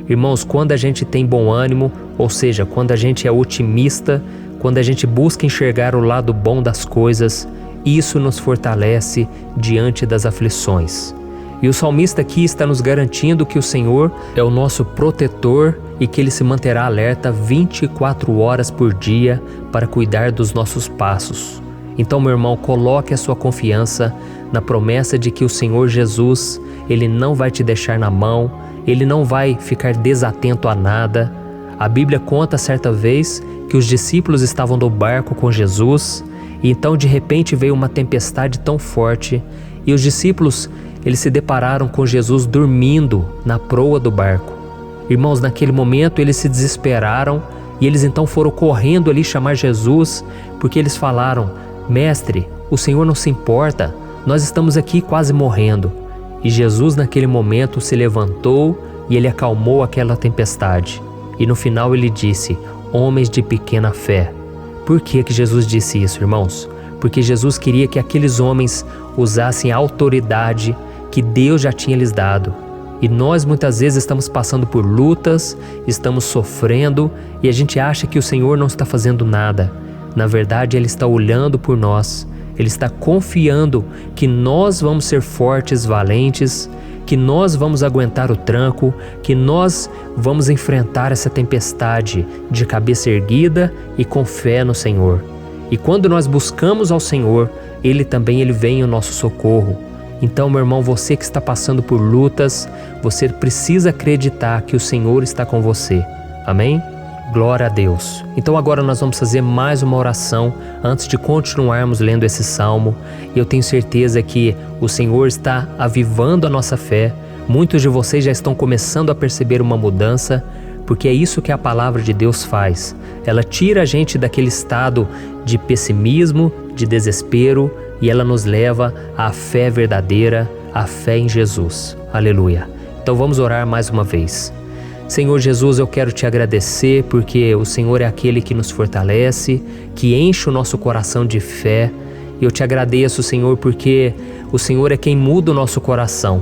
Irmãos, quando a gente tem bom ânimo, ou seja, quando a gente é otimista, quando a gente busca enxergar o lado bom das coisas, isso nos fortalece diante das aflições. E o salmista aqui está nos garantindo que o Senhor é o nosso protetor e que Ele se manterá alerta 24 horas por dia para cuidar dos nossos passos. Então, meu irmão, coloque a sua confiança na promessa de que o Senhor Jesus, Ele não vai te deixar na mão, Ele não vai ficar desatento a nada. A Bíblia conta certa vez que os discípulos estavam no barco com Jesus e então de repente veio uma tempestade tão forte e os discípulos eles se depararam com Jesus dormindo na proa do barco. Irmãos, naquele momento eles se desesperaram e eles então foram correndo ali chamar Jesus, porque eles falaram: Mestre, o Senhor não se importa, nós estamos aqui quase morrendo. E Jesus naquele momento se levantou e Ele acalmou aquela tempestade. E no final Ele disse: homens de pequena fé. Por que Jesus disse isso, irmãos? Porque Jesus queria que aqueles homens usassem a autoridade que Deus já tinha lhes dado. E nós muitas vezes estamos passando por lutas, estamos sofrendo e a gente acha que o Senhor não está fazendo nada. Na verdade, Ele está olhando por nós. Ele está confiando que nós vamos ser fortes, valentes, que nós vamos aguentar o tranco, que nós vamos enfrentar essa tempestade de cabeça erguida e com fé no Senhor. E quando nós buscamos ao Senhor, Ele vem em nosso socorro. Então, meu irmão, você que está passando por lutas, você precisa acreditar que o Senhor está com você. Amém? Glória a Deus. Então agora nós vamos fazer mais uma oração antes de continuarmos lendo esse salmo. E eu tenho certeza que o Senhor está avivando a nossa fé. Muitos de vocês já estão começando a perceber uma mudança, porque é isso que a palavra de Deus faz. Ela tira a gente daquele estado de pessimismo, de desespero, e ela nos leva à fé verdadeira, à fé em Jesus. Aleluia. Então vamos orar mais uma vez. Senhor Jesus, eu quero te agradecer porque o Senhor é aquele que nos fortalece, que enche o nosso coração de fé. E eu te agradeço, Senhor, porque o Senhor é quem muda o nosso coração.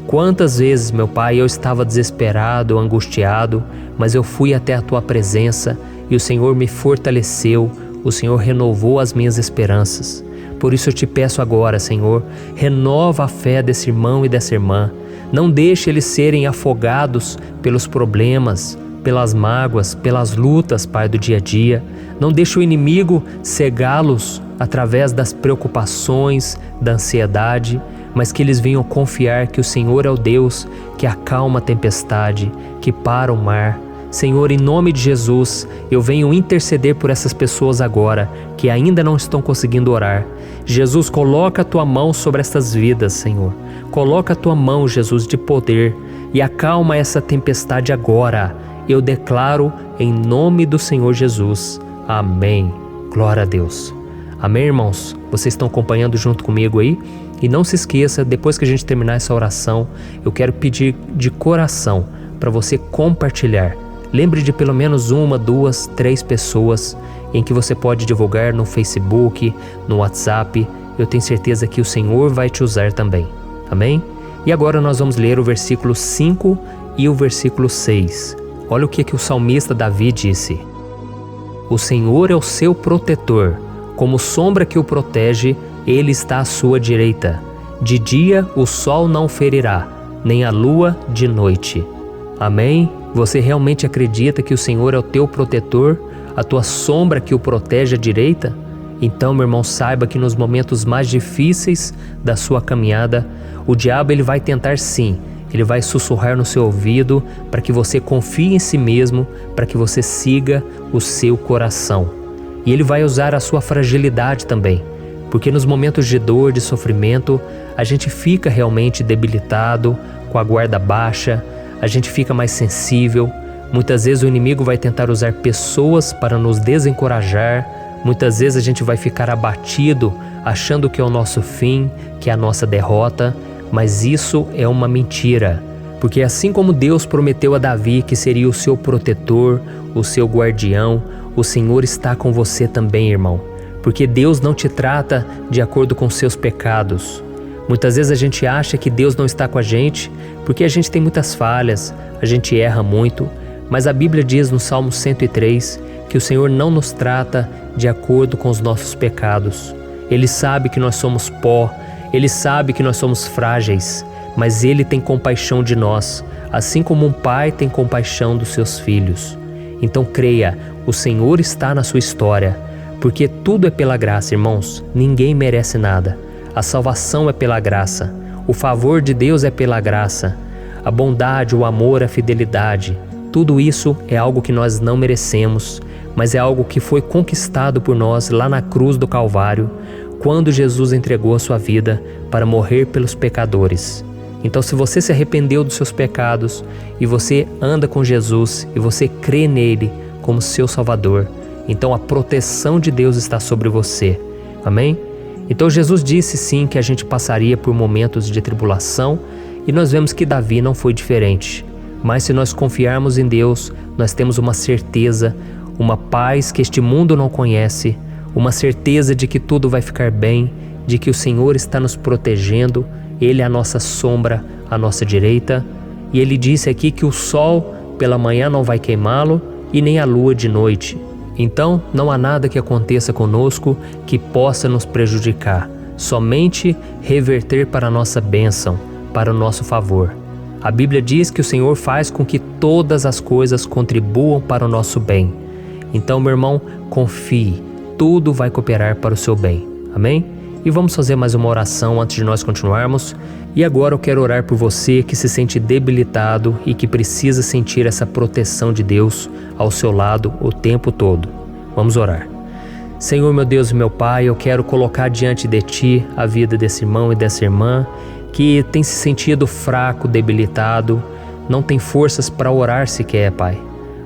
Quantas vezes, meu Pai, eu estava desesperado, angustiado, mas eu fui até a Tua presença e o Senhor me fortaleceu, o Senhor renovou as minhas esperanças. Por isso eu te peço agora, Senhor, renova a fé desse irmão e dessa irmã. Não deixe eles serem afogados pelos problemas, pelas mágoas, pelas lutas, Pai, do dia a dia. Não deixe o inimigo cegá-los através das preocupações, da ansiedade, mas que eles venham confiar que o Senhor é o Deus que acalma a tempestade, que para o mar. Senhor, em nome de Jesus, eu venho interceder por essas pessoas agora que ainda não estão conseguindo orar. Jesus, coloca a Tua mão sobre estas vidas, Senhor. Coloca a Tua mão, Jesus, de poder e acalma essa tempestade agora. Eu declaro em nome do Senhor Jesus. Amém. Glória a Deus. Amém, irmãos? Vocês estão acompanhando junto comigo aí? E não se esqueça, depois que a gente terminar essa oração, eu quero pedir de coração para você compartilhar. Lembre de pelo menos 1, 2, 3 pessoas em que você pode divulgar no Facebook, no WhatsApp. Eu tenho certeza que o Senhor vai te usar também. Amém? E agora nós vamos ler o versículo 5 e o versículo 6. Olha o que o salmista Davi disse. O Senhor é o seu protetor, como sombra que o protege, Ele está à sua direita. De dia o sol não o ferirá, nem a lua de noite. Amém? Você realmente acredita que o Senhor é o teu protetor, a tua sombra que o protege à direita? Então, meu irmão, saiba que nos momentos mais difíceis da sua caminhada, o diabo ele vai tentar sim, ele vai sussurrar no seu ouvido para que você confie em si mesmo, para que você siga o seu coração. E ele vai usar a sua fragilidade também, porque nos momentos de dor, de sofrimento, a gente fica realmente debilitado, com a guarda baixa, a gente fica mais sensível. Muitas vezes o inimigo vai tentar usar pessoas para nos desencorajar. Muitas vezes a gente vai ficar abatido, achando que é o nosso fim, que é a nossa derrota. Mas isso é uma mentira. Porque assim como Deus prometeu a Davi que seria o seu protetor, o seu guardião, o Senhor está com você também, irmão. Porque Deus não te trata de acordo com seus pecados. Muitas vezes a gente acha que Deus não está com a gente porque a gente tem muitas falhas, a gente erra muito, mas a Bíblia diz no Salmo 103 que o Senhor não nos trata de acordo com os nossos pecados. Ele sabe que nós somos pó, Ele sabe que nós somos frágeis, mas Ele tem compaixão de nós, assim como um pai tem compaixão dos seus filhos. Então creia, o Senhor está na sua história, porque tudo é pela graça, irmãos, ninguém merece nada. A salvação é pela graça, o favor de Deus é pela graça, a bondade, o amor, a fidelidade, tudo isso é algo que nós não merecemos, mas é algo que foi conquistado por nós lá na cruz do Calvário, quando Jesus entregou a sua vida para morrer pelos pecadores. Então, se você se arrependeu dos seus pecados e você anda com Jesus e você crê nele como seu Salvador, então a proteção de Deus está sobre você. Amém? Então Jesus disse sim que a gente passaria por momentos de tribulação e nós vemos que Davi não foi diferente. Mas se nós confiarmos em Deus, nós temos uma certeza, uma paz que este mundo não conhece, uma certeza de que tudo vai ficar bem, de que o Senhor está nos protegendo, Ele é a nossa sombra, à nossa direita. E Ele disse aqui que o sol pela manhã não vai queimá-lo e nem a lua de noite. Então, não há nada que aconteça conosco que possa nos prejudicar, somente reverter para a nossa bênção, para o nosso favor. A Bíblia diz que o Senhor faz com que todas as coisas contribuam para o nosso bem. Então, meu irmão, confie, tudo vai cooperar para o seu bem. Amém? E vamos fazer mais uma oração antes de nós continuarmos. E agora eu quero orar por você que se sente debilitado e que precisa sentir essa proteção de Deus ao seu lado o tempo todo. Vamos orar. Senhor, meu Deus e meu Pai, eu quero colocar diante de Ti a vida desse irmão e dessa irmã que tem se sentido fraco, debilitado, não tem forças para orar sequer, Pai.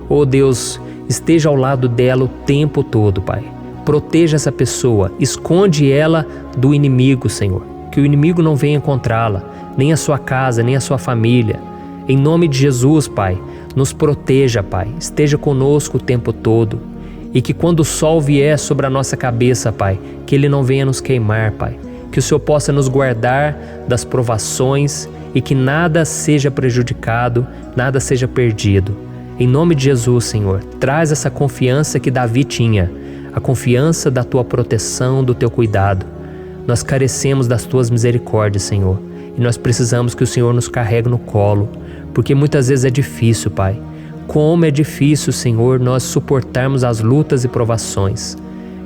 Oh Deus, esteja ao lado dela o tempo todo, Pai. Proteja essa pessoa, esconde ela do inimigo, Senhor. Que o inimigo não venha encontrá-la, nem a sua casa, nem a sua família. Em nome de Jesus, Pai, Nos proteja, Pai. Esteja conosco o tempo todo. E que quando o sol vier sobre a nossa cabeça, Pai, que ele não venha nos queimar, Pai. Que o Senhor possa nos guardar das provações e que nada seja prejudicado, nada seja perdido. Em nome de Jesus, Senhor, traz essa confiança que Davi tinha, a confiança da Tua proteção, do Teu cuidado. Nós carecemos das Tuas misericórdias, Senhor, e nós precisamos que o Senhor nos carregue no colo, porque muitas vezes é difícil, Pai. Como é difícil, Senhor, nós suportarmos as lutas e provações.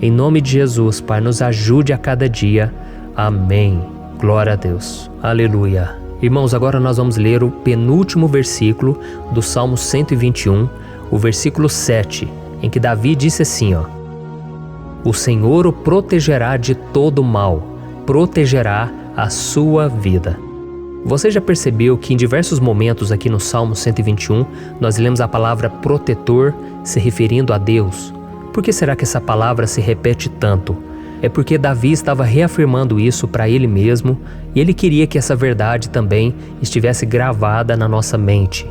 Em nome de Jesus, Pai, nos ajude a cada dia. Amém. Glória a Deus. Aleluia. Irmãos, agora nós vamos ler o penúltimo versículo do Salmo 121, o versículo 7, em que Davi disse assim, O Senhor o protegerá de todo mal, protegerá a sua vida. Você já percebeu que em diversos momentos aqui no Salmo 121, nós lemos a palavra protetor se referindo a Deus? Por que será que essa palavra se repete tanto? É porque Davi estava reafirmando isso para ele mesmo e ele queria que essa verdade também estivesse gravada na nossa mente.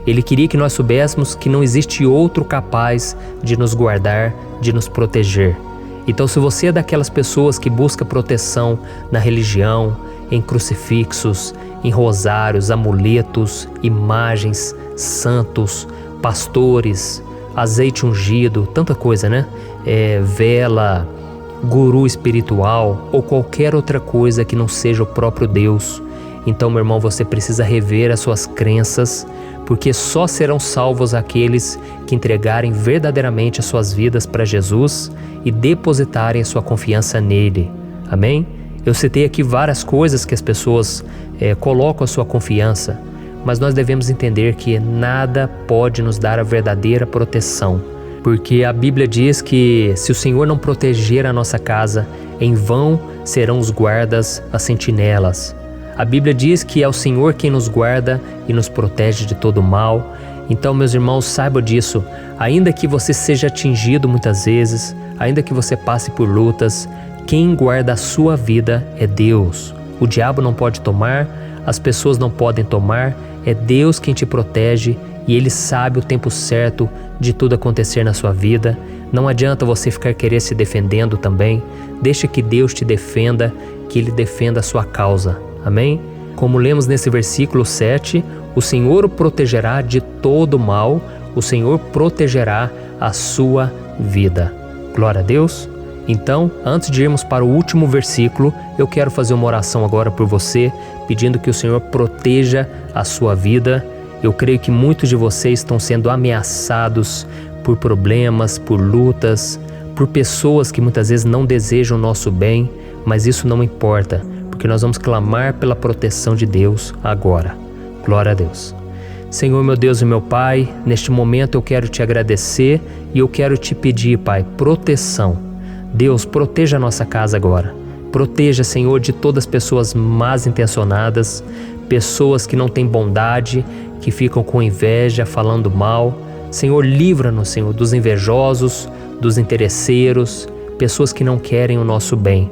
Ele queria que nós soubéssemos que não existe outro capaz de nos guardar, de nos proteger. Então, se você é daquelas pessoas que busca proteção na religião, em crucifixos, em rosários, amuletos, imagens, santos, pastores, azeite ungido, tanta coisa, né? Vela, guru espiritual ou qualquer outra coisa que não seja o próprio Deus. Então, meu irmão, você precisa rever as suas crenças, porque só serão salvos aqueles que entregarem verdadeiramente as suas vidas para Jesus e depositarem a sua confiança nele. Amém? Eu citei aqui várias coisas que as pessoas colocam a sua confiança, mas nós devemos entender que nada pode nos dar a verdadeira proteção, porque a Bíblia diz que se o Senhor não proteger a nossa casa, em vão serão os guardas, as sentinelas. A Bíblia diz que é o Senhor quem nos guarda e nos protege de todo mal. Então, meus irmãos, saibam disso. Ainda que você seja atingido muitas vezes, ainda que você passe por lutas, quem guarda a sua vida é Deus. O diabo não pode tomar, as pessoas não podem tomar, é Deus quem te protege e Ele sabe o tempo certo de tudo acontecer na sua vida. Não adianta você ficar querer se defendendo também. Deixa que Deus te defenda, que Ele defenda a sua causa. Amém? Como lemos nesse versículo 7, o Senhor o protegerá de todo mal, o Senhor protegerá a sua vida. Glória a Deus. Então, antes de irmos para o último versículo, eu quero fazer uma oração agora por você, pedindo que o Senhor proteja a sua vida. Eu creio que muitos de vocês estão sendo ameaçados por problemas, por lutas, por pessoas que muitas vezes não desejam o nosso bem, mas isso não importa, porque nós vamos clamar pela proteção de Deus agora. Glória a Deus. Senhor, meu Deus e meu Pai, neste momento eu quero te agradecer e eu quero te pedir, Pai, proteção. Deus, proteja a nossa casa agora. Proteja, Senhor, de todas as pessoas mal intencionadas, pessoas que não têm bondade, que ficam com inveja, falando mal. Senhor, livra-nos, Senhor, dos invejosos, dos interesseiros, pessoas que não querem o nosso bem.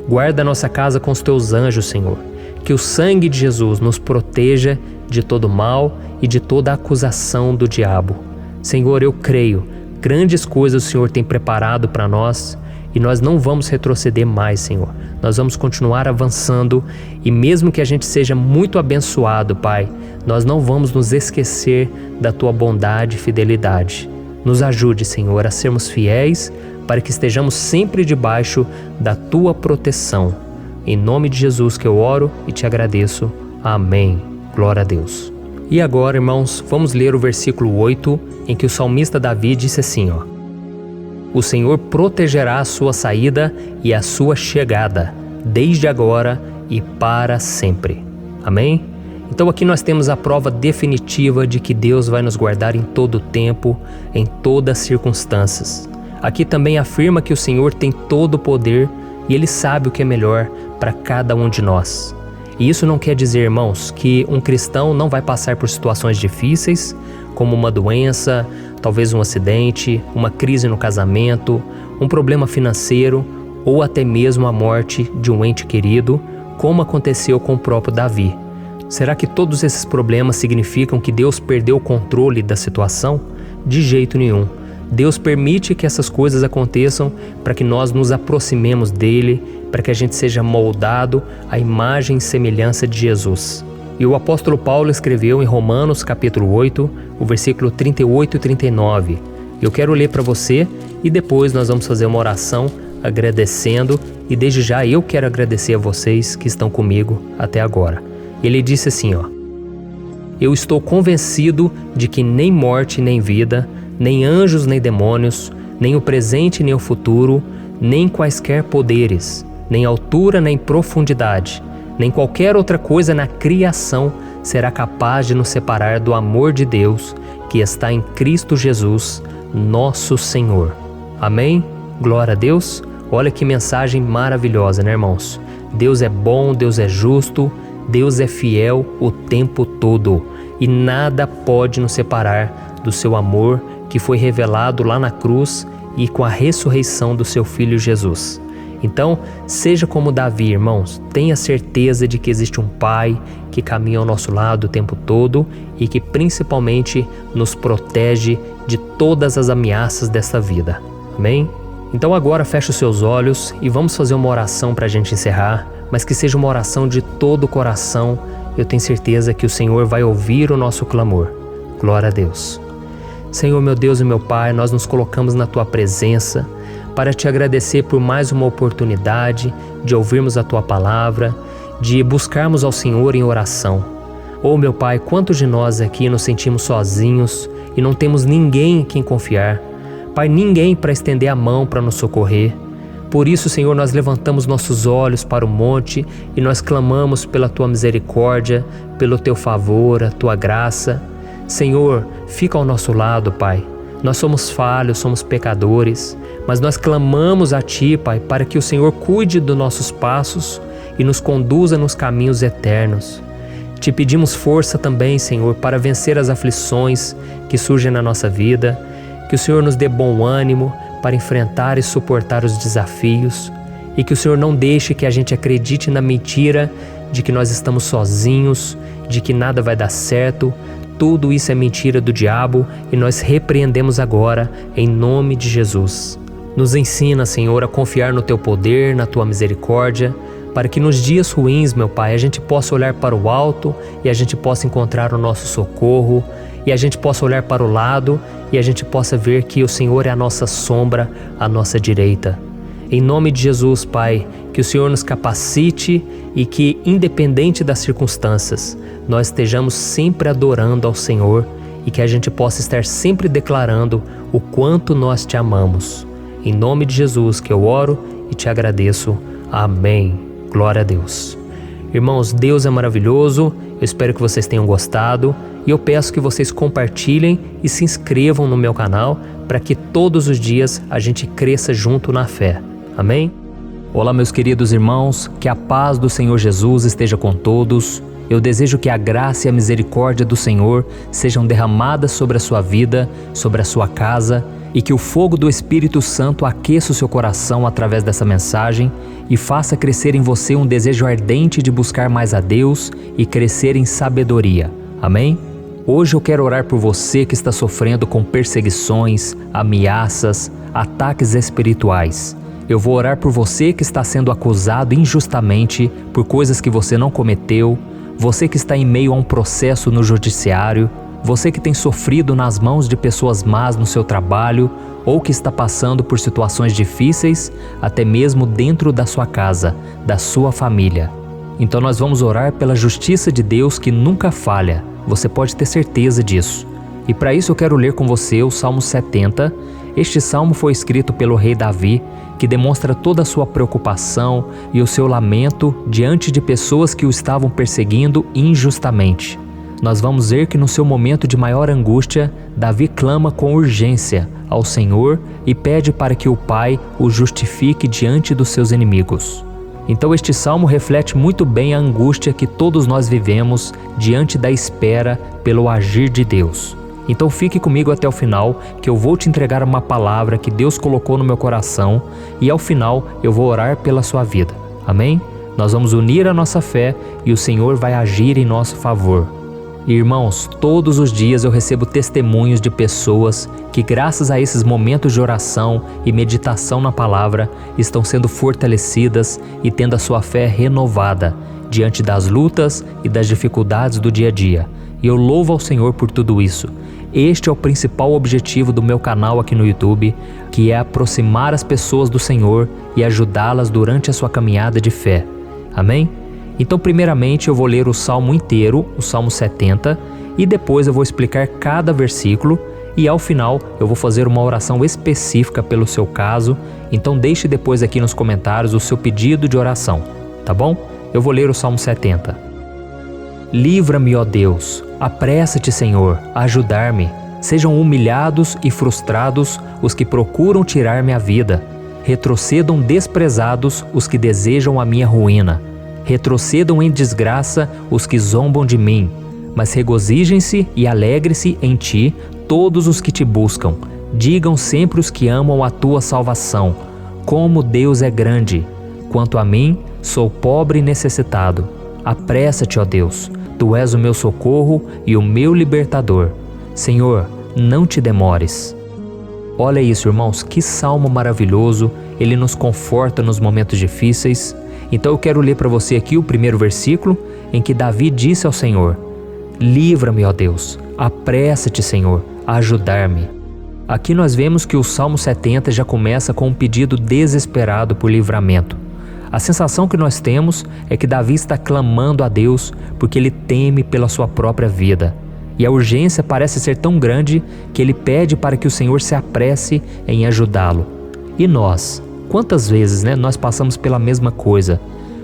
Guarda a nossa casa com os teus anjos, Senhor. Que o sangue de Jesus nos proteja de todo mal e de toda acusação do diabo. Senhor, eu creio, grandes coisas o Senhor tem preparado para nós e nós não vamos retroceder mais, Senhor. Nós vamos continuar avançando e mesmo que a gente seja muito abençoado, Pai, nós não vamos nos esquecer da Tua bondade e fidelidade. Nos ajude, Senhor, a sermos fiéis para que estejamos sempre debaixo da Tua proteção. Em nome de Jesus que eu oro e te agradeço. Amém. Glória a Deus. E agora, irmãos, vamos ler o versículo 8, em que o salmista Davi disse assim, O Senhor protegerá a sua saída e a sua chegada, desde agora e para sempre. Amém? Então aqui nós temos a prova definitiva de que Deus vai nos guardar em todo o tempo, em todas as circunstâncias. Aqui também afirma que o Senhor tem todo o poder e Ele sabe o que é melhor para cada um de nós. E isso não quer dizer, irmãos, que um cristão não vai passar por situações difíceis, como uma doença, talvez um acidente, uma crise no casamento, um problema financeiro ou até mesmo a morte de um ente querido, como aconteceu com o próprio Davi. Será que todos esses problemas significam que Deus perdeu o controle da situação? De jeito nenhum. Deus permite que essas coisas aconteçam para que nós nos aproximemos dele, para que a gente seja moldado à imagem e semelhança de Jesus. E o apóstolo Paulo escreveu em Romanos capítulo 8, o versículo 38 e 39. Eu quero ler para você e depois nós vamos fazer uma oração agradecendo, e desde já eu quero agradecer a vocês que estão comigo até agora. Ele disse assim, eu estou convencido de que nem morte nem vida, nem anjos nem demônios, nem o presente nem o futuro, nem quaisquer poderes, nem altura nem profundidade, nem qualquer outra coisa na criação será capaz de nos separar do amor de Deus que está em Cristo Jesus, nosso Senhor. Amém? Glória a Deus. Olha que mensagem maravilhosa, né, irmãos? Deus é bom, Deus é justo, Deus é fiel o tempo todo e nada pode nos separar do seu amor que foi revelado lá na cruz e com a ressurreição do seu Filho Jesus. Então, seja como Davi, irmãos, tenha certeza de que existe um Pai que caminha ao nosso lado o tempo todo e que principalmente nos protege de todas as ameaças dessa vida. Amém? Então agora feche os seus olhos e vamos fazer uma oração para a gente encerrar, mas que seja uma oração de todo o coração. Eu tenho certeza que o Senhor vai ouvir o nosso clamor. Glória a Deus. Senhor, meu Deus e meu Pai, nós nos colocamos na Tua presença para Te agradecer por mais uma oportunidade de ouvirmos a Tua palavra, de buscarmos ao Senhor em oração. Oh, meu Pai, quantos de nós aqui nos sentimos sozinhos e não temos ninguém em quem confiar. Pai, ninguém para estender a mão para nos socorrer. Por isso, Senhor, nós levantamos nossos olhos para o monte e nós clamamos pela Tua misericórdia, pelo Teu favor, a Tua graça. Senhor, fica ao nosso lado, Pai. Nós somos falhos, somos pecadores, mas nós clamamos a Ti, Pai, para que o Senhor cuide dos nossos passos e nos conduza nos caminhos eternos. Te pedimos força também, Senhor, para vencer as aflições que surgem na nossa vida, que o Senhor nos dê bom ânimo para enfrentar e suportar os desafios e que o Senhor não deixe que a gente acredite na mentira de que nós estamos sozinhos, de que nada vai dar certo. Tudo isso é mentira do diabo e nós repreendemos agora em nome de Jesus. Nos ensina, Senhor, a confiar no Teu poder, na Tua misericórdia, para que nos dias ruins, meu Pai, a gente possa olhar para o alto e a gente possa encontrar o nosso socorro, e a gente possa olhar para o lado e a gente possa ver que o Senhor é a nossa sombra, a nossa direita. Em nome de Jesus, Pai, que o Senhor nos capacite e que, independente das circunstâncias, nós estejamos sempre adorando ao Senhor e que a gente possa estar sempre declarando o quanto nós Te amamos. Em nome de Jesus que eu oro e Te agradeço. Amém. Glória a Deus. Irmãos, Deus é maravilhoso. Eu espero que vocês tenham gostado e eu peço que vocês compartilhem e se inscrevam no meu canal para que todos os dias a gente cresça junto na fé. Amém? Olá, meus queridos irmãos, que a paz do Senhor Jesus esteja com todos. Eu desejo que a graça e a misericórdia do Senhor sejam derramadas sobre a sua vida, sobre a sua casa, e que o fogo do Espírito Santo aqueça o seu coração através dessa mensagem e faça crescer em você um desejo ardente de buscar mais a Deus e crescer em sabedoria. Amém? Hoje eu quero orar por você que está sofrendo com perseguições, ameaças, ataques espirituais. Eu vou orar por você que está sendo acusado injustamente por coisas que você não cometeu, você que está em meio a um processo no judiciário, você que tem sofrido nas mãos de pessoas más no seu trabalho ou que está passando por situações difíceis, até mesmo dentro da sua casa, da sua família. Então nós vamos orar pela justiça de Deus que nunca falha, você pode ter certeza disso. E para isso eu quero ler com você o Salmo 70. Este salmo foi escrito pelo rei Davi, que demonstra toda a sua preocupação e o seu lamento diante de pessoas que o estavam perseguindo injustamente. Nós vamos ver que no seu momento de maior angústia, Davi clama com urgência ao Senhor e pede para que o Pai o justifique diante dos seus inimigos. Então este salmo reflete muito bem a angústia que todos nós vivemos diante da espera pelo agir de Deus. Então fique comigo até o final, que eu vou te entregar uma palavra que Deus colocou no meu coração e ao final eu vou orar pela sua vida. Amém? Nós vamos unir a nossa fé e o Senhor vai agir em nosso favor. Irmãos, todos os dias eu recebo testemunhos de pessoas que, graças a esses momentos de oração e meditação na palavra, estão sendo fortalecidas e tendo a sua fé renovada diante das lutas e das dificuldades do dia a dia. E eu louvo ao Senhor por tudo isso. Este é o principal objetivo do meu canal aqui no YouTube, que é aproximar as pessoas do Senhor e ajudá-las durante a sua caminhada de fé. Amém? Então, primeiramente, eu vou ler o Salmo inteiro, o Salmo 70, e depois eu vou explicar cada versículo e ao final eu vou fazer uma oração específica pelo seu caso. Então deixe depois aqui nos comentários o seu pedido de oração, tá bom? Eu vou ler o Salmo 70. Livra-me, ó Deus, apressa-te, Senhor, a ajudar-me. Sejam humilhados e frustrados os que procuram tirar-me a vida. Retrocedam desprezados os que desejam a minha ruína. Retrocedam em desgraça os que zombam de mim, mas regozijem-se e alegre-se em ti todos os que te buscam. Digam sempre os que amam a tua salvação, como Deus é grande. Quanto a mim, sou pobre e necessitado. Apressa-te, ó Deus, tu és o meu socorro e o meu libertador. Senhor, não te demores. Olha isso, irmãos, que salmo maravilhoso, ele nos conforta nos momentos difíceis. Então eu quero ler para você aqui o primeiro versículo, em que Davi disse ao Senhor: livra-me, ó Deus, apressa-te, Senhor, a ajudar-me. Aqui nós vemos que o Salmo 70 já começa com um pedido desesperado por livramento. A sensação que nós temos é que Davi está clamando a Deus porque ele teme pela sua própria vida. E a urgência parece ser tão grande que ele pede para que o Senhor se apresse em ajudá-lo. E nós? Quantas vezes nós passamos pela mesma coisa?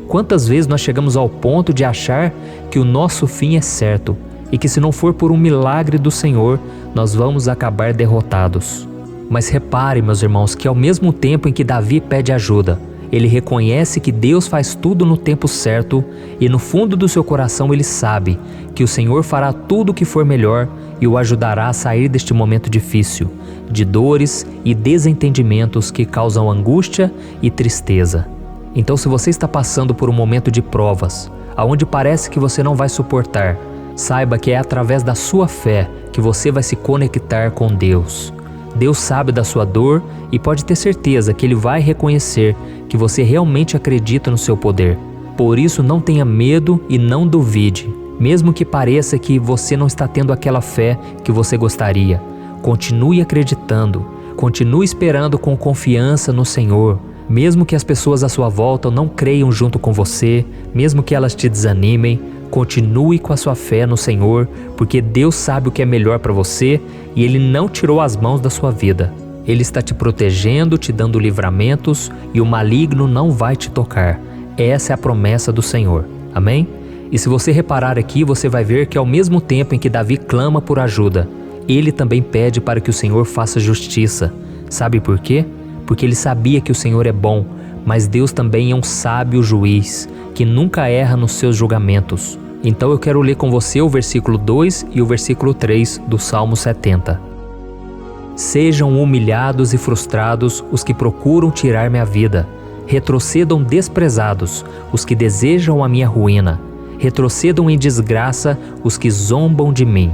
Quantas vezes nós chegamos ao ponto de achar que o nosso fim é certo e que se não for por um milagre do Senhor, nós vamos acabar derrotados? Mas repare, meus irmãos, que ao mesmo tempo em que Davi pede ajuda, ele reconhece que Deus faz tudo no tempo certo e no fundo do seu coração ele sabe que o Senhor fará tudo o que for melhor e o ajudará a sair deste momento difícil, de dores e desentendimentos que causam angústia e tristeza. Então, se você está passando por um momento de provas, aonde parece que você não vai suportar, saiba que é através da sua fé que você vai se conectar com Deus. Deus sabe da sua dor e pode ter certeza que Ele vai reconhecer que você realmente acredita no seu poder. Por isso, não tenha medo e não duvide, mesmo que pareça que você não está tendo aquela fé que você gostaria. Continue acreditando, continue esperando com confiança no Senhor, mesmo que as pessoas à sua volta não creiam junto com você, mesmo que elas te desanimem. Continue com a sua fé no Senhor, porque Deus sabe o que é melhor para você e Ele não tirou as mãos da sua vida. Ele está te protegendo, te dando livramentos e o maligno não vai te tocar. Essa é a promessa do Senhor. Amém? E se você reparar aqui, você vai ver que ao mesmo tempo em que Davi clama por ajuda, ele também pede para que o Senhor faça justiça. Sabe por quê? Porque ele sabia que o Senhor é bom, mas Deus também é um sábio juiz, que nunca erra nos seus julgamentos. Então eu quero ler com você o versículo 2 e o versículo 3 do Salmo 70. Sejam humilhados e frustrados os que procuram tirar-me a vida. Retrocedam desprezados os que desejam a minha ruína. Retrocedam em desgraça os que zombam de mim.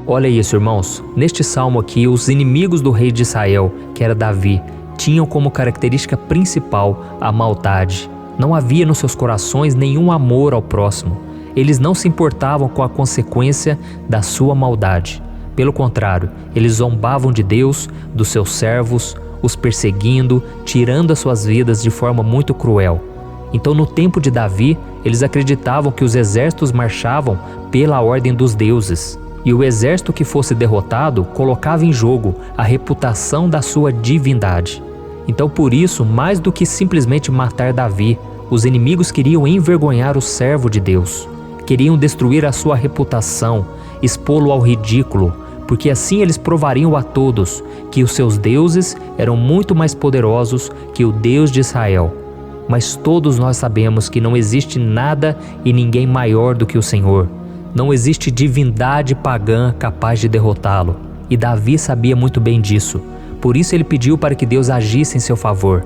Olha isso, irmãos. Neste salmo aqui, os inimigos do rei de Israel, que era Davi, tinham como característica principal a maldade. Não havia nos seus corações nenhum amor ao próximo. Eles não se importavam com a consequência da sua maldade. Pelo contrário, eles zombavam de Deus, dos seus servos, os perseguindo, tirando as suas vidas de forma muito cruel. Então, no tempo de Davi, eles acreditavam que os exércitos marchavam pela ordem dos deuses. E o exército que fosse derrotado colocava em jogo a reputação da sua divindade. Então, por isso, mais do que simplesmente matar Davi, os inimigos queriam envergonhar o servo de Deus. Queriam destruir a sua reputação, expô-lo ao ridículo, porque assim eles provariam a todos que os seus deuses eram muito mais poderosos que o Deus de Israel. Mas todos nós sabemos que não existe nada e ninguém maior do que o Senhor. Não existe divindade pagã capaz de derrotá-lo. E Davi sabia muito bem disso. Por isso ele pediu para que Deus agisse em seu favor.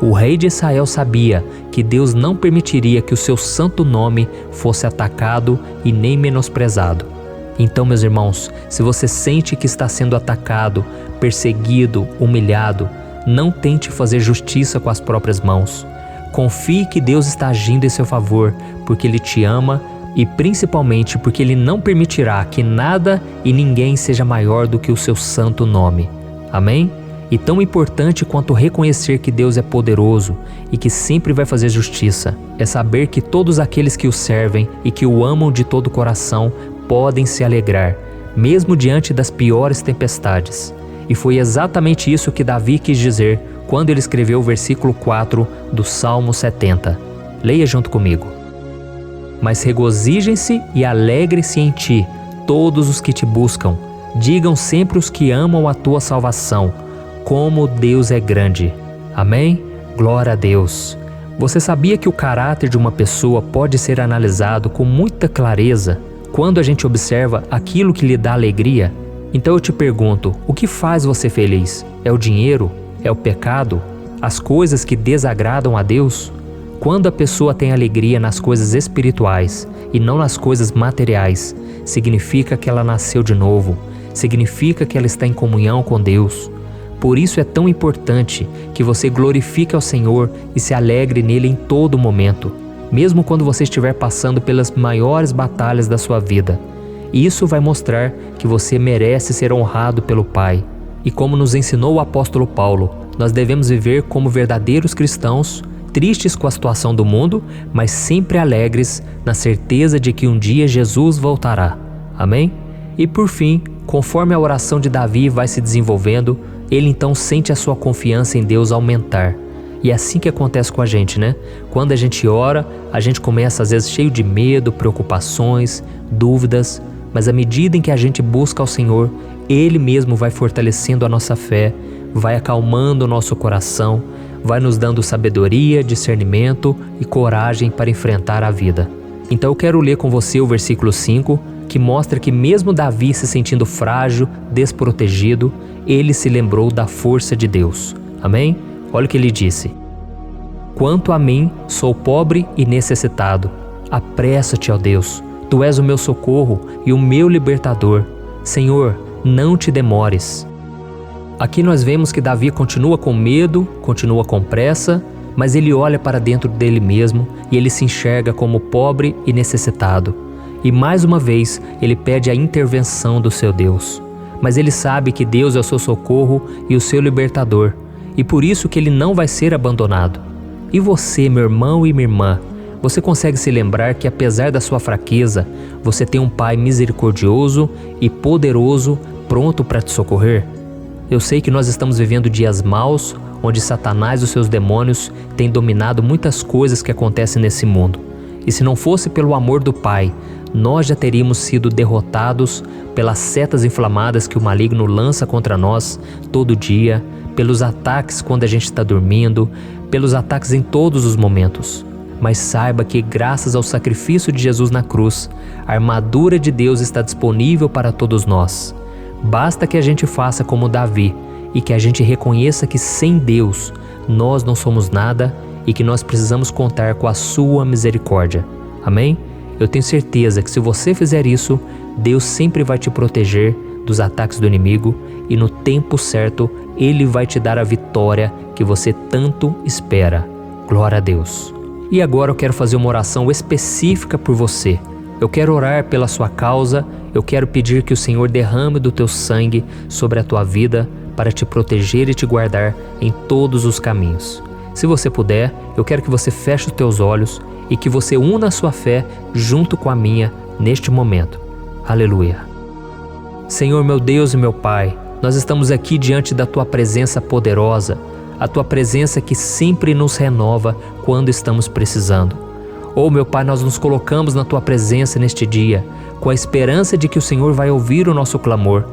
O rei de Israel sabia que Deus não permitiria que o seu santo nome fosse atacado e nem menosprezado. Então, meus irmãos, se você sente que está sendo atacado, perseguido, humilhado, não tente fazer justiça com as próprias mãos. Confie que Deus está agindo em seu favor, porque Ele te ama e principalmente porque Ele não permitirá que nada e ninguém seja maior do que o seu santo nome. Amém? E tão importante quanto reconhecer que Deus é poderoso e que sempre vai fazer justiça, é saber que todos aqueles que o servem e que o amam de todo o coração podem se alegrar, mesmo diante das piores tempestades. E foi exatamente isso que Davi quis dizer quando ele escreveu o versículo 4 do Salmo 70. Leia junto comigo. Mas regozijem-se e alegrem-se em ti, todos os que te buscam. Digam sempre os que amam a tua salvação, como Deus é grande. Amém? Glória a Deus. Você sabia que o caráter de uma pessoa pode ser analisado com muita clareza quando a gente observa aquilo que lhe dá alegria? Então eu te pergunto, o que faz você feliz? É o dinheiro? É o pecado? As coisas que desagradam a Deus? Quando a pessoa tem alegria nas coisas espirituais e não nas coisas materiais, significa que ela nasceu de novo, significa que ela está em comunhão com Deus. Por isso é tão importante que você glorifique ao Senhor e se alegre nele em todo momento, mesmo quando você estiver passando pelas maiores batalhas da sua vida. Isso vai mostrar que você merece ser honrado pelo Pai. E como nos ensinou o apóstolo Paulo, nós devemos viver como verdadeiros cristãos, tristes com a situação do mundo, mas sempre alegres na certeza de que um dia Jesus voltará. Amém? E por fim, conforme a oração de Davi vai se desenvolvendo, ele então sente a sua confiança em Deus aumentar. E é assim que acontece com a gente, né? Quando a gente ora, a gente começa às vezes cheio de medo, preocupações, dúvidas, mas à medida em que a gente busca ao Senhor, Ele mesmo vai fortalecendo a nossa fé, vai acalmando o nosso coração, vai nos dando sabedoria, discernimento e coragem para enfrentar a vida. Então eu quero ler com você o versículo 5, que mostra que mesmo Davi se sentindo frágil, desprotegido, ele se lembrou da força de Deus. Amém? Olha o que ele disse. Quanto a mim, sou pobre e necessitado. Apressa-te, ó Deus. Tu és o meu socorro e o meu libertador. Senhor, não te demores. Aqui nós vemos que Davi continua com medo, continua com pressa, mas ele olha para dentro dele mesmo e ele se enxerga como pobre e necessitado. E mais uma vez, ele pede a intervenção do seu Deus. Mas ele sabe que Deus é o seu socorro e o seu libertador, e por isso que ele não vai ser abandonado. E você, meu irmão e minha irmã, você consegue se lembrar que apesar da sua fraqueza, você tem um Pai misericordioso e poderoso pronto para te socorrer? Eu sei que nós estamos vivendo dias maus, onde Satanás e os seus demônios têm dominado muitas coisas que acontecem nesse mundo. E se não fosse pelo amor do Pai, nós já teríamos sido derrotados pelas setas inflamadas que o maligno lança contra nós todo dia, pelos ataques quando a gente está dormindo, pelos ataques em todos os momentos. Mas saiba que graças ao sacrifício de Jesus na cruz, a armadura de Deus está disponível para todos nós. Basta que a gente faça como Davi e que a gente reconheça que sem Deus nós não somos nada e que nós precisamos contar com a sua misericórdia. Amém? Eu tenho certeza que se você fizer isso, Deus sempre vai te proteger dos ataques do inimigo e no tempo certo Ele vai te dar a vitória que você tanto espera. Glória a Deus. E agora eu quero fazer uma oração específica por você. Eu quero orar pela sua causa, eu quero pedir que o Senhor derrame do teu sangue sobre a tua vida para te proteger e te guardar em todos os caminhos. Se você puder, eu quero que você feche os teus olhos e que você una a sua fé junto com a minha neste momento. Aleluia. Senhor, meu Deus e meu Pai, nós estamos aqui diante da Tua presença poderosa, a Tua presença que sempre nos renova quando estamos precisando. Oh, meu Pai, nós nos colocamos na Tua presença neste dia, com a esperança de que o Senhor vai ouvir o nosso clamor,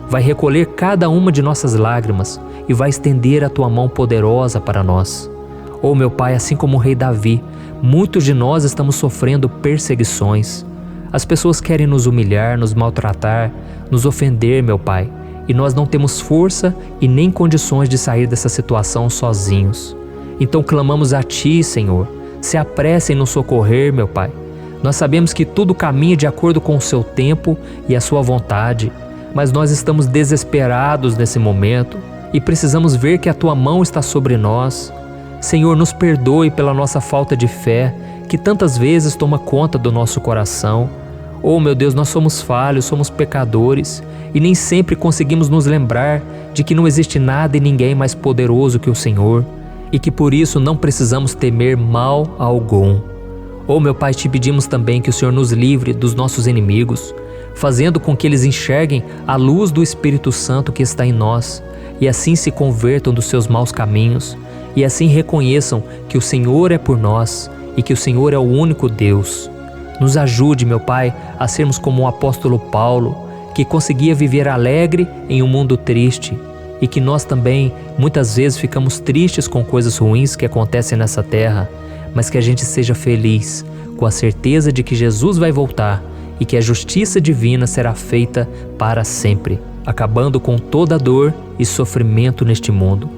vai recolher cada uma de nossas lágrimas e vai estender a Tua mão poderosa para nós. Oh, meu Pai, assim como o rei Davi, muitos de nós estamos sofrendo perseguições. As pessoas querem nos humilhar, nos maltratar, nos ofender, meu Pai, e nós não temos força e nem condições de sair dessa situação sozinhos. Então clamamos a Ti, Senhor, se apresse em nos socorrer, meu Pai. Nós sabemos que tudo caminha de acordo com o Seu tempo e a Sua vontade, mas nós estamos desesperados nesse momento e precisamos ver que a Tua mão está sobre nós. Senhor, nos perdoe pela nossa falta de fé, que tantas vezes toma conta do nosso coração. Oh, meu Deus, nós somos falhos, somos pecadores e nem sempre conseguimos nos lembrar de que não existe nada e ninguém mais poderoso que o Senhor e que por isso não precisamos temer mal algum. Oh, meu Pai, te pedimos também que o Senhor nos livre dos nossos inimigos, fazendo com que eles enxerguem a luz do Espírito Santo que está em nós e assim se convertam dos seus maus caminhos e assim reconheçam que o Senhor é por nós e que o Senhor é o único Deus. Nos ajude, meu Pai, a sermos como o apóstolo Paulo, que conseguia viver alegre em um mundo triste e que nós também muitas vezes ficamos tristes com coisas ruins que acontecem nessa terra, mas que a gente seja feliz com a certeza de que Jesus vai voltar e que a justiça divina será feita para sempre, acabando com toda dor e sofrimento neste mundo.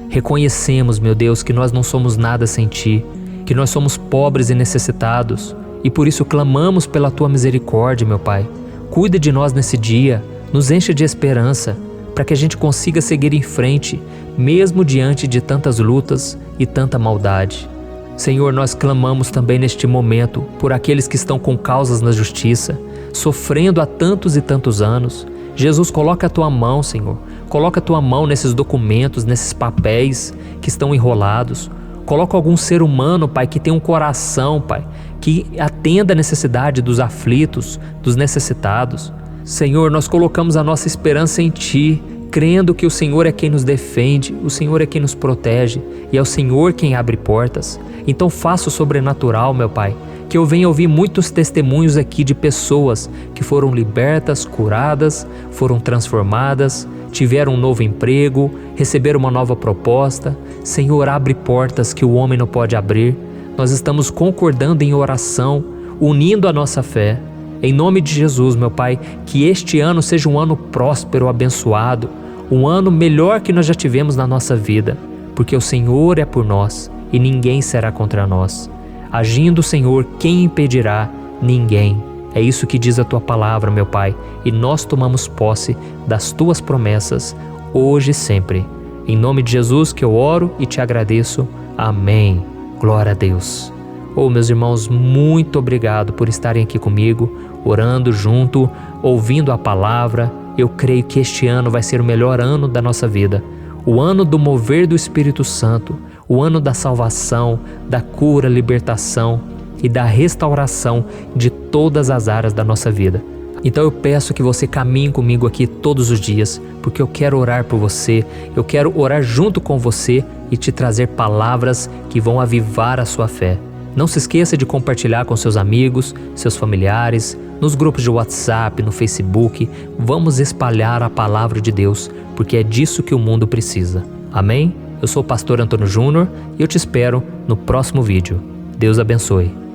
Reconhecemos, meu Deus, que nós não somos nada sem Ti, que nós somos pobres e necessitados, e por isso clamamos pela Tua misericórdia, meu Pai. Cuida de nós nesse dia, nos enche de esperança, para que a gente consiga seguir em frente, mesmo diante de tantas lutas e tanta maldade. Senhor, nós clamamos também neste momento por aqueles que estão com causas na justiça, sofrendo há tantos e tantos anos. Jesus, coloca a Tua mão, Senhor. Coloca a Tua mão nesses documentos, nesses papéis que estão enrolados. Coloca algum ser humano, Pai, que tem um coração, Pai, que atenda a necessidade dos aflitos, dos necessitados. Senhor, nós colocamos a nossa esperança em Ti, crendo que o Senhor é quem nos defende, o Senhor é quem nos protege e é o Senhor quem abre portas. Então faça o sobrenatural, meu Pai, que eu venha ouvir muitos testemunhos aqui de pessoas que foram libertas, curadas, foram transformadas, tiveram um novo emprego, receberam uma nova proposta. Senhor, abre portas que o homem não pode abrir. Nós estamos concordando em oração, unindo a nossa fé. Em nome de Jesus, meu Pai, que este ano seja um ano próspero, abençoado, um ano melhor que nós já tivemos na nossa vida, porque o Senhor é por nós e ninguém será contra nós. Agindo o Senhor, quem impedirá? Ninguém. É isso que diz a Tua palavra, meu Pai, e nós tomamos posse das Tuas promessas, hoje e sempre. Em nome de Jesus que eu oro e te agradeço. Amém. Glória a Deus. Oh, meus irmãos, muito obrigado por estarem aqui comigo, orando junto, ouvindo a palavra. Eu creio que este ano vai ser o melhor ano da nossa vida. O ano do mover do Espírito Santo, o ano da salvação, da cura, libertação e da restauração de todas as áreas da nossa vida. Então eu peço que você caminhe comigo aqui todos os dias, porque eu quero orar por você, eu quero orar junto com você e te trazer palavras que vão avivar a sua fé. Não se esqueça de compartilhar com seus amigos, seus familiares, nos grupos de WhatsApp, no Facebook. Vamos espalhar a palavra de Deus, porque é disso que o mundo precisa. Amém? Eu sou o pastor Antônio Júnior e eu te espero no próximo vídeo. Deus abençoe.